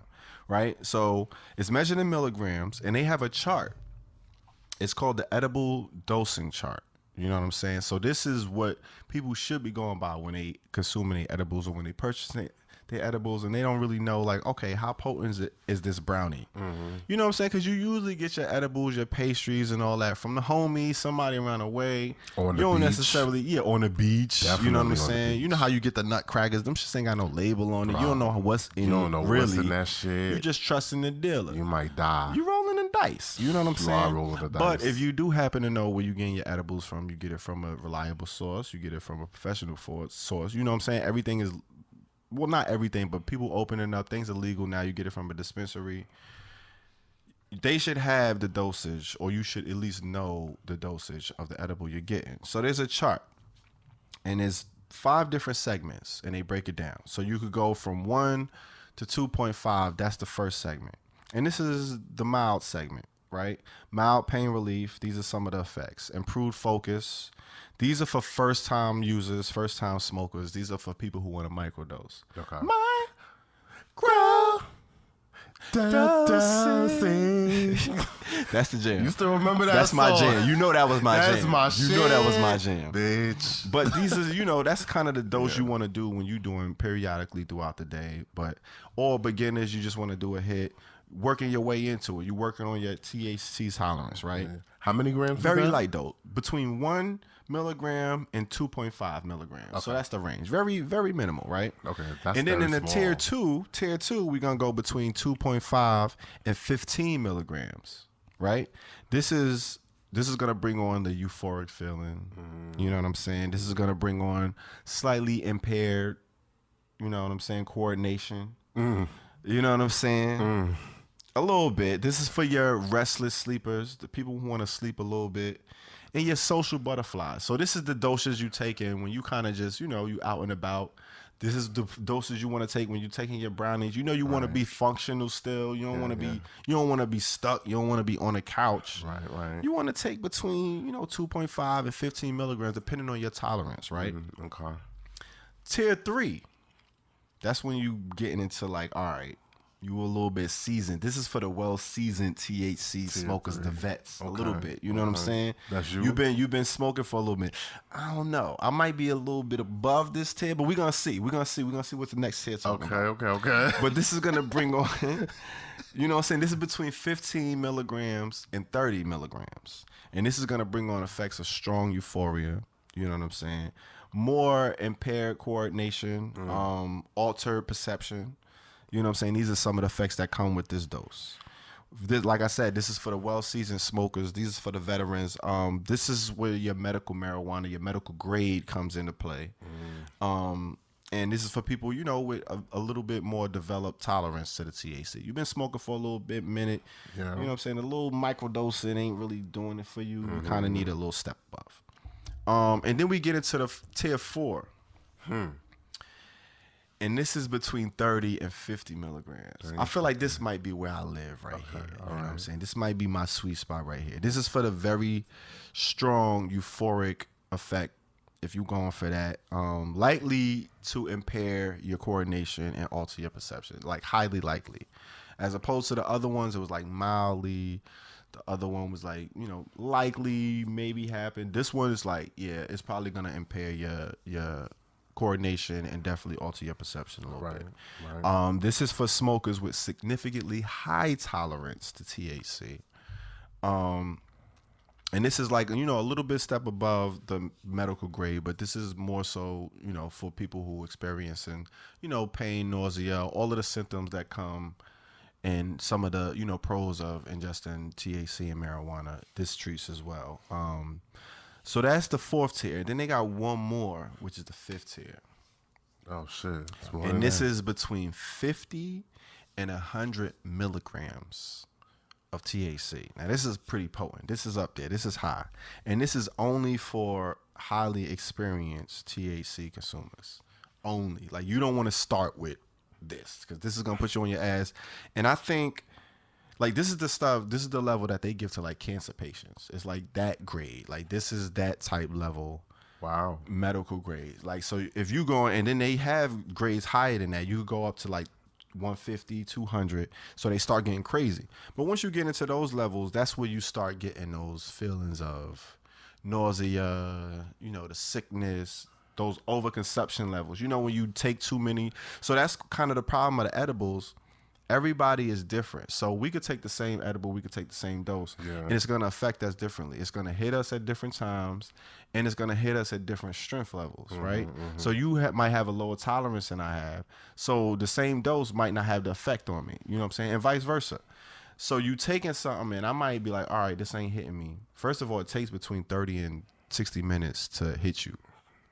S2: right? So it's measured in milligrams, and they have a chart. It's called the edible dosing chart. You know what I'm saying? So this is what people should be going by when they consuming their edibles or when they purchasing their edibles, and they don't really know, like, okay, how potent is this brownie? You know what I'm saying? Because you usually get your edibles, your pastries, and all that from the homie, somebody around the way.
S3: On the
S2: you don't
S3: beach.
S2: Necessarily, on the beach.
S3: Definitely
S2: you know what I'm
S3: on the
S2: saying? You know how you get the nutcrackers? Them shits ain't got no label on it.
S3: Bro,
S2: you don't know what's in it.
S3: You don't know
S2: really.
S3: what's in that shit.
S2: You just trusting the dealer.
S3: You might die.
S2: You rolling the dice. You know what I'm saying?
S3: are rolling the dice.
S2: But if you do happen to know where you're getting your edibles from, you get it from a reliable source. You get it from a professional source. You know what I'm saying? Everything is, well, not everything, but people opening up. Things are legal now. You get it from a dispensary. They should have the dosage, or you should at least know the dosage of the edible you're getting. So there's a chart, and there's 5 different segments, and they break it down. So you could go from 1 to 2.5. That's the first segment. And this is the mild segment, right? Mild pain relief. These are some of the effects. Improved focus. These are for first-time users, first-time smokers. These are for people who want to microdose.
S3: Okay.
S2: Dosing. That's the jam.
S3: You still remember that
S2: That's
S3: song?
S2: my jam. You know that was my jam.
S3: That's my shit.
S2: You know that was my jam.
S3: Bitch.
S2: But these are, that's kind of the dose you want to do when you're doing periodically throughout the day. But all beginners, you just want to do a hit, working your way into it. You're working on your THC tolerance, right?
S3: Yeah. How many grams?
S2: Very
S3: is that?
S2: light dope. Between 1 milligram and 2.5 milligrams.
S3: Okay.
S2: So that's the range. Very, very minimal, right?
S3: Okay. That's
S2: and then
S3: very
S2: in the
S3: small.
S2: tier two, we're gonna go between 2.5 and 15 milligrams, right? This is gonna bring on the euphoric feeling. You know what I'm saying? This is gonna bring on slightly impaired, you know what I'm saying, coordination. You know what I'm saying? A little bit. This is for your restless sleepers, the people who want to sleep a little bit, and your social butterflies. So this is the doses you take in when you kind of just, you out and about. This is the doses you want to take when you're taking your brownies. You want to be functional still. You don't want to be. You don't want to be stuck. You don't want to be on a couch.
S3: Right.
S2: You want to take between 2.5 and 15 milligrams, depending on your tolerance. Right.
S3: Okay.
S2: Tier 3. That's when you getting into like, all right, you a little bit seasoned. This is for the well-seasoned THC smokers, the vets, a little bit. You know what I'm saying?
S3: That's you.
S2: You've been smoking for a little bit. I don't know. I might be a little bit above this tier, but we're gonna see. We're gonna see what the next tier talking about.
S3: Okay.
S2: But this is gonna bring on, you know what I'm saying? This is between 15 milligrams and 30 milligrams, and this is gonna bring on effects of strong euphoria. You know what I'm saying? More impaired coordination, altered perception. You know what I'm saying? These are some of the effects that come with this dose. Like I said, this is for the well-seasoned smokers. These is for the veterans. This is where your medical marijuana, your medical grade comes into play. And this is for people, with a little bit more developed tolerance to the THC. You've been smoking for a little minute.
S3: Yeah.
S2: You know what I'm saying? A little microdosing ain't really doing it for you. You kind of need a little step above. And then we get into the tier 4. And this is between 30 and 50 milligrams. I feel like this might be where I live right here. You know what I'm saying? This might be my sweet spot right here. This is for the very strong euphoric effect, if you're going for that. Likely to impair your coordination and alter your perception. Like highly likely. As opposed to the other ones, it was like mildly. The other one was like, likely, maybe happen. This one is like, it's probably going to impair your coordination and definitely alter your perception a little bit. Right. This is for smokers with significantly high tolerance to THC. And this is like, a little bit step above the medical grade, but this is more so, for people who experiencing, pain, nausea, all of the symptoms that come and some of the, pros of ingesting THC and marijuana. This treats as well. So that's the 4th tier. Then they got one more, which is the 5th tier.
S3: Oh, shit.
S2: And this is between 50 and 100 milligrams of THC. Now, this is pretty potent. This is up there. This is high. And this is only for highly experienced THC consumers. Only. Like, you don't want to start with this because this is going to put you on your ass. And I think... like, this is the level that they give to, like, cancer patients. It's, like, that grade. Like, this is that type level.
S3: Wow.
S2: Medical grade. Like, so if you go, and then they have grades higher than that. You could go up to, like, 150, 200. So they start getting crazy. But once you get into those levels, that's where you start getting those feelings of nausea, the sickness, those overconsumption levels. When you take too many. So that's kind of the problem of the edibles. Everybody is different. So we could take the same edible, we could take the same dose, and it's going to affect us differently. It's going to hit us at different times, and it's going to hit us at different strength levels, right? So you might have a lower tolerance than I have. So the same dose might not have the effect on me. You know what I'm saying? And vice versa. So you taking something, and I might be like, all right, this ain't hitting me. First of all, it takes between 30 and 60 minutes to hit you.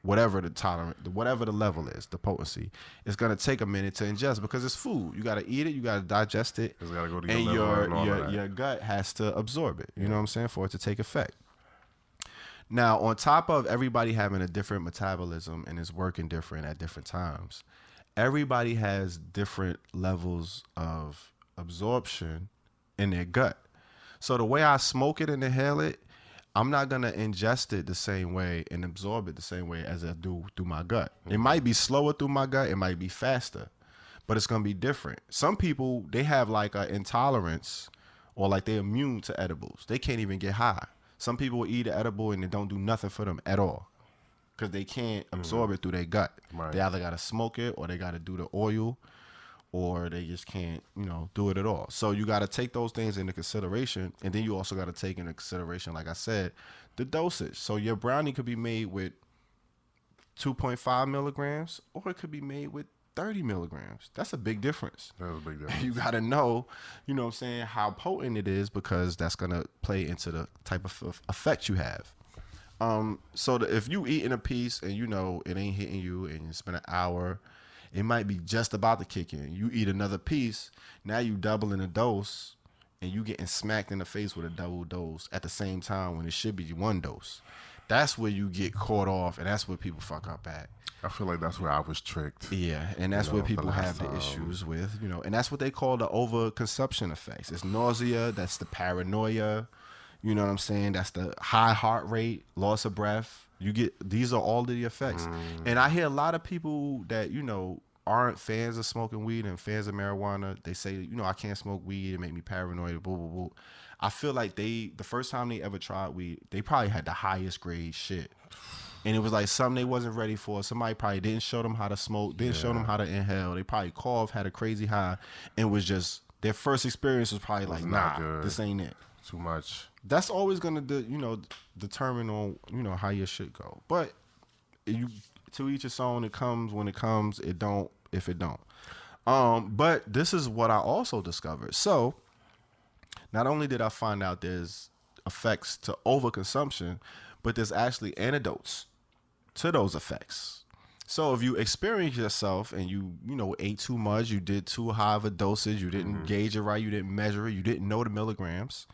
S2: Whatever the level is, the potency, it's gonna take a minute to ingest because it's food. You gotta eat it, you gotta digest it,
S3: it's gotta go to
S2: and
S3: your
S2: your gut has to absorb it. You know what I'm saying, for it to take effect. Now, on top of everybody having a different metabolism and is working different at different times, everybody has different levels of absorption in their gut. So the way I smoke it and inhale it, I'm not going to ingest it the same way and absorb it the same way as I do through my gut. It might be slower through my gut. It might be faster, but it's going to be different. Some people, they have like an intolerance or like they're immune to edibles. They can't even get high. Some people will eat an edible and it don't do nothing for them at all because they can't absorb it through their gut.
S3: Right.
S2: They either got to smoke it or they got to do the oil, or they just can't, do it at all. So you got to take those things into consideration. And then you also got to take into consideration, like I said, the dosage. So your brownie could be made with 2.5 milligrams, or it could be made with 30 milligrams. That's a big difference.
S3: That's a big difference.
S2: You got to know, how potent it is, because that's going to play into the type of effect you have. So if you eating a piece and it ain't hitting you and it's been an hour, it might be just about to kick in. You eat another piece, now you doubling the dose, and you getting smacked in the face with a double dose at the same time when it should be one dose. That's where you get caught off, and that's where people fuck up at.
S3: I feel like that's where I was tricked.
S2: Yeah, and that's where people have the issues with, and that's what they call the overconsumption effects. It's nausea, that's the paranoia, you know what I'm saying? That's the high heart rate, loss of breath. These are all of the effects. And I hear a lot of people that, aren't fans of smoking weed and fans of marijuana. They say, I can't smoke weed. It make me paranoid, blah, blah, blah. I feel like the first time they ever tried weed, they probably had the highest grade shit. And it was like something they wasn't ready for. Somebody probably didn't show them how to smoke, didn't show them how to inhale. They probably coughed, had a crazy high, and was just, their first experience was probably like, nah, this ain't it.
S3: Too much.
S2: That's always gonna determine on how your shit go. But to each its own. It comes when it comes. It don't if it don't. But this is what I also discovered. So not only did I find out there's effects to overconsumption, but there's actually antidotes to those effects. So if you experience yourself and you ate too much, you did too high of a dosage, you didn't gauge it right, you didn't measure it, you didn't know the milligrams,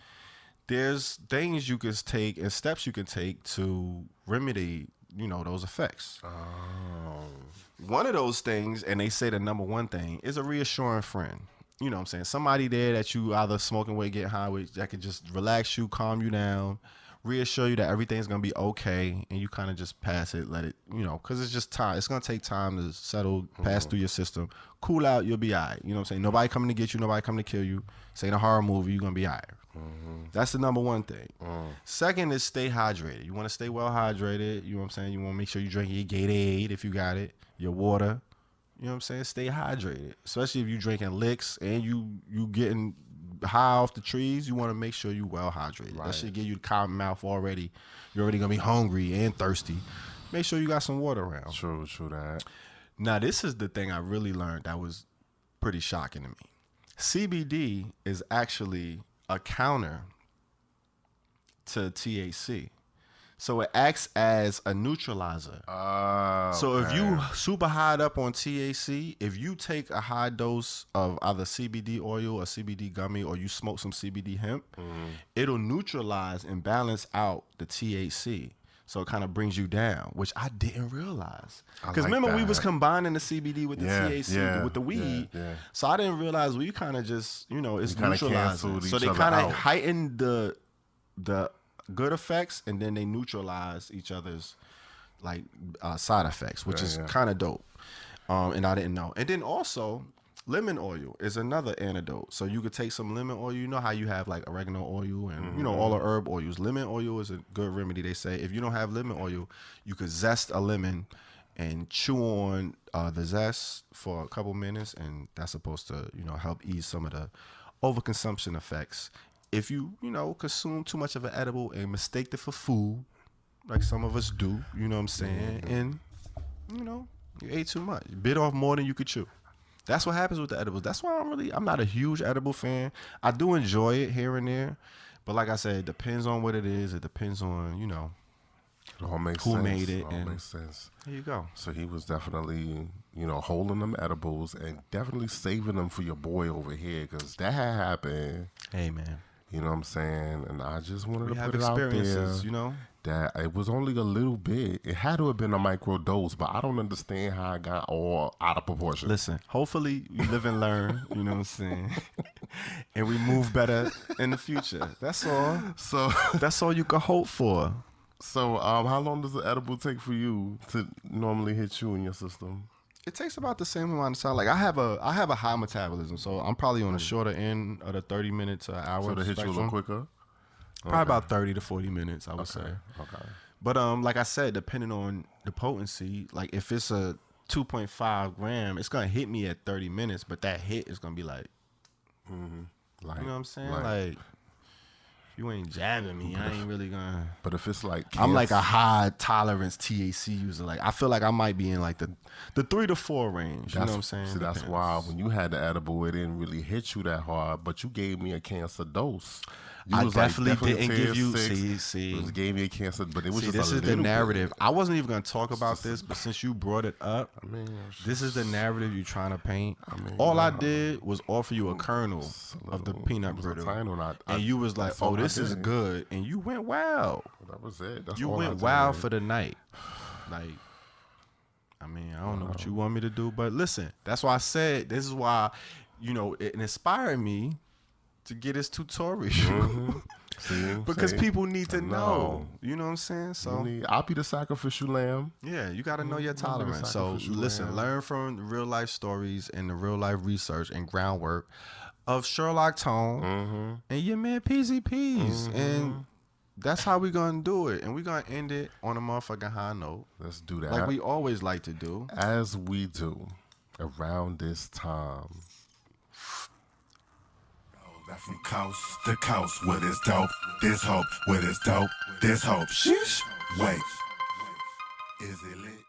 S2: there's things you can take and steps you can take to remedy, those effects.
S3: Oh.
S2: One of those things, and they say the number one thing, is a reassuring friend. You know what I'm saying? Somebody there that you either smoking with, getting high with, that can just relax you, calm you down, reassure you that everything's going to be okay, and you kind of just pass it, let it, because it's just time. It's going to take time to settle, pass through your system, cool out, you'll be all right. You know what I'm saying? Nobody coming to get you, nobody coming to kill you. This ain't a horror movie, you're going to be all right. That's the number one thing. Second is stay hydrated. You want to stay well hydrated. You know what I'm saying? You want to make sure you drink your Gatorade if you got it, your water. You know what I'm saying? Stay hydrated. Especially if you drinking licks and you getting high off the trees, you want to make sure you well hydrated. Right. That should give you the cotton mouth already. You're already going to be hungry and thirsty. Make sure you got some water around.
S3: True that.
S2: Now, this is the thing I really learned that was pretty shocking to me. CBD is actually a counter to THC. So it acts as a neutralizer. So if you super high up on THC, if you take a high dose of either CBD oil or CBD gummy, or you smoke some CBD hemp, it'll neutralize and balance out the THC. So it kind of brings you down, which I didn't realize. Because remember, we was combining the CBD with the THC, with the weed. Yeah. So I didn't realize we kind of just, it's neutralizing. So they kind of heighten the good effects, and then they neutralize each other's side effects, which is kind of dope. And I didn't know. And then also, lemon oil is another antidote. So you could take some lemon oil. You know how you have like oregano oil and all the herb oils. Lemon oil is a good remedy. They say if you don't have lemon oil, you could zest a lemon and chew on the zest for a couple minutes, and that's supposed to help ease some of the overconsumption effects. If you consume too much of an edible and mistake it for food, like some of us do, you know what I'm saying, and you ate too much, bit off more than you could chew. That's what happens with the edibles. That's why I'm not a huge edible fan. I do enjoy it here and there, but like I said, it depends on what it is. It depends on
S3: it all makes
S2: who
S3: sense.
S2: made it.
S3: It all makes sense.
S2: There you go.
S3: So he was definitely holding them edibles and definitely saving them for your boy over here, because that had happened.
S2: Hey man.
S3: You know what I'm saying? And I just wanted to put it
S2: out there,
S3: that it was only a little bit. It had to have been a micro dose, but I don't understand how it got all out of proportion.
S2: Listen, hopefully you live and learn, you know what I'm saying? and we move better in the future. That's all.
S3: So
S2: That's all you can hope for.
S3: So, how long does the edible take for you to normally hit you in your system?
S2: It takes about the same amount of time. Like I have a high metabolism, so I'm probably on the shorter end of the 30 minutes to an hour.
S3: So to hit you a
S2: spectrum.
S3: little quicker?
S2: Probably about 30 to 40 minutes, I would say.
S3: Okay.
S2: But like I said, depending on the potency, like if it's a 2.5 gram, it's gonna hit me at 30 minutes, but that hit is gonna be like,
S3: Like,
S2: you know what I'm saying? Like you ain't jabbing me, I ain't really gonna.
S3: But if it's like
S2: I'm like a high tolerance THC user. Like I feel like I might be in like the 3 to 4 range. You know what I'm saying?
S3: See, that's why when you had the edible, it didn't really hit you that hard, but you gave me a cancer dose.
S2: I definitely didn't give you. See,
S3: it gave me a cancer, but it was just
S2: this
S3: a
S2: is the
S3: little
S2: narrative.
S3: bit.
S2: I wasn't even gonna talk about this, but since you brought it up,
S3: I mean,
S2: this is the narrative you're trying to paint.
S3: mean,
S2: All I did was offer you a kernel of the peanut
S3: it was a
S2: brittle,
S3: tiny one.
S2: and you was like,
S3: that's all
S2: "Oh,
S3: I
S2: this is
S3: did.
S2: good," and you went wild.
S3: That was it. That's
S2: You
S3: all I
S2: went
S3: did.
S2: wild for the night. Like, I mean, I don't know what you want me to do, but listen, that's why I said this is why, it inspired me to get this tutorial.
S3: See?
S2: Because
S3: See?
S2: people need to
S3: I
S2: know. You know what I'm saying? So
S3: I'll be the sacrificial lamb.
S2: yeah, you got to know your
S3: I'll be the
S2: tolerance. So
S3: sacrificial
S2: listen,
S3: lamb.
S2: learn from the real life stories and the real life research and groundwork of Sherlock Tone and your man PZPs. And that's how we going to do it. And we going to end it on a motherfucking high note.
S3: Let's do that.
S2: Like we always like to do.
S3: As we do around this time.
S1: That from coast to coast with this dope, this hope, with this dope, this hope. Sheesh. Wait, is it lit?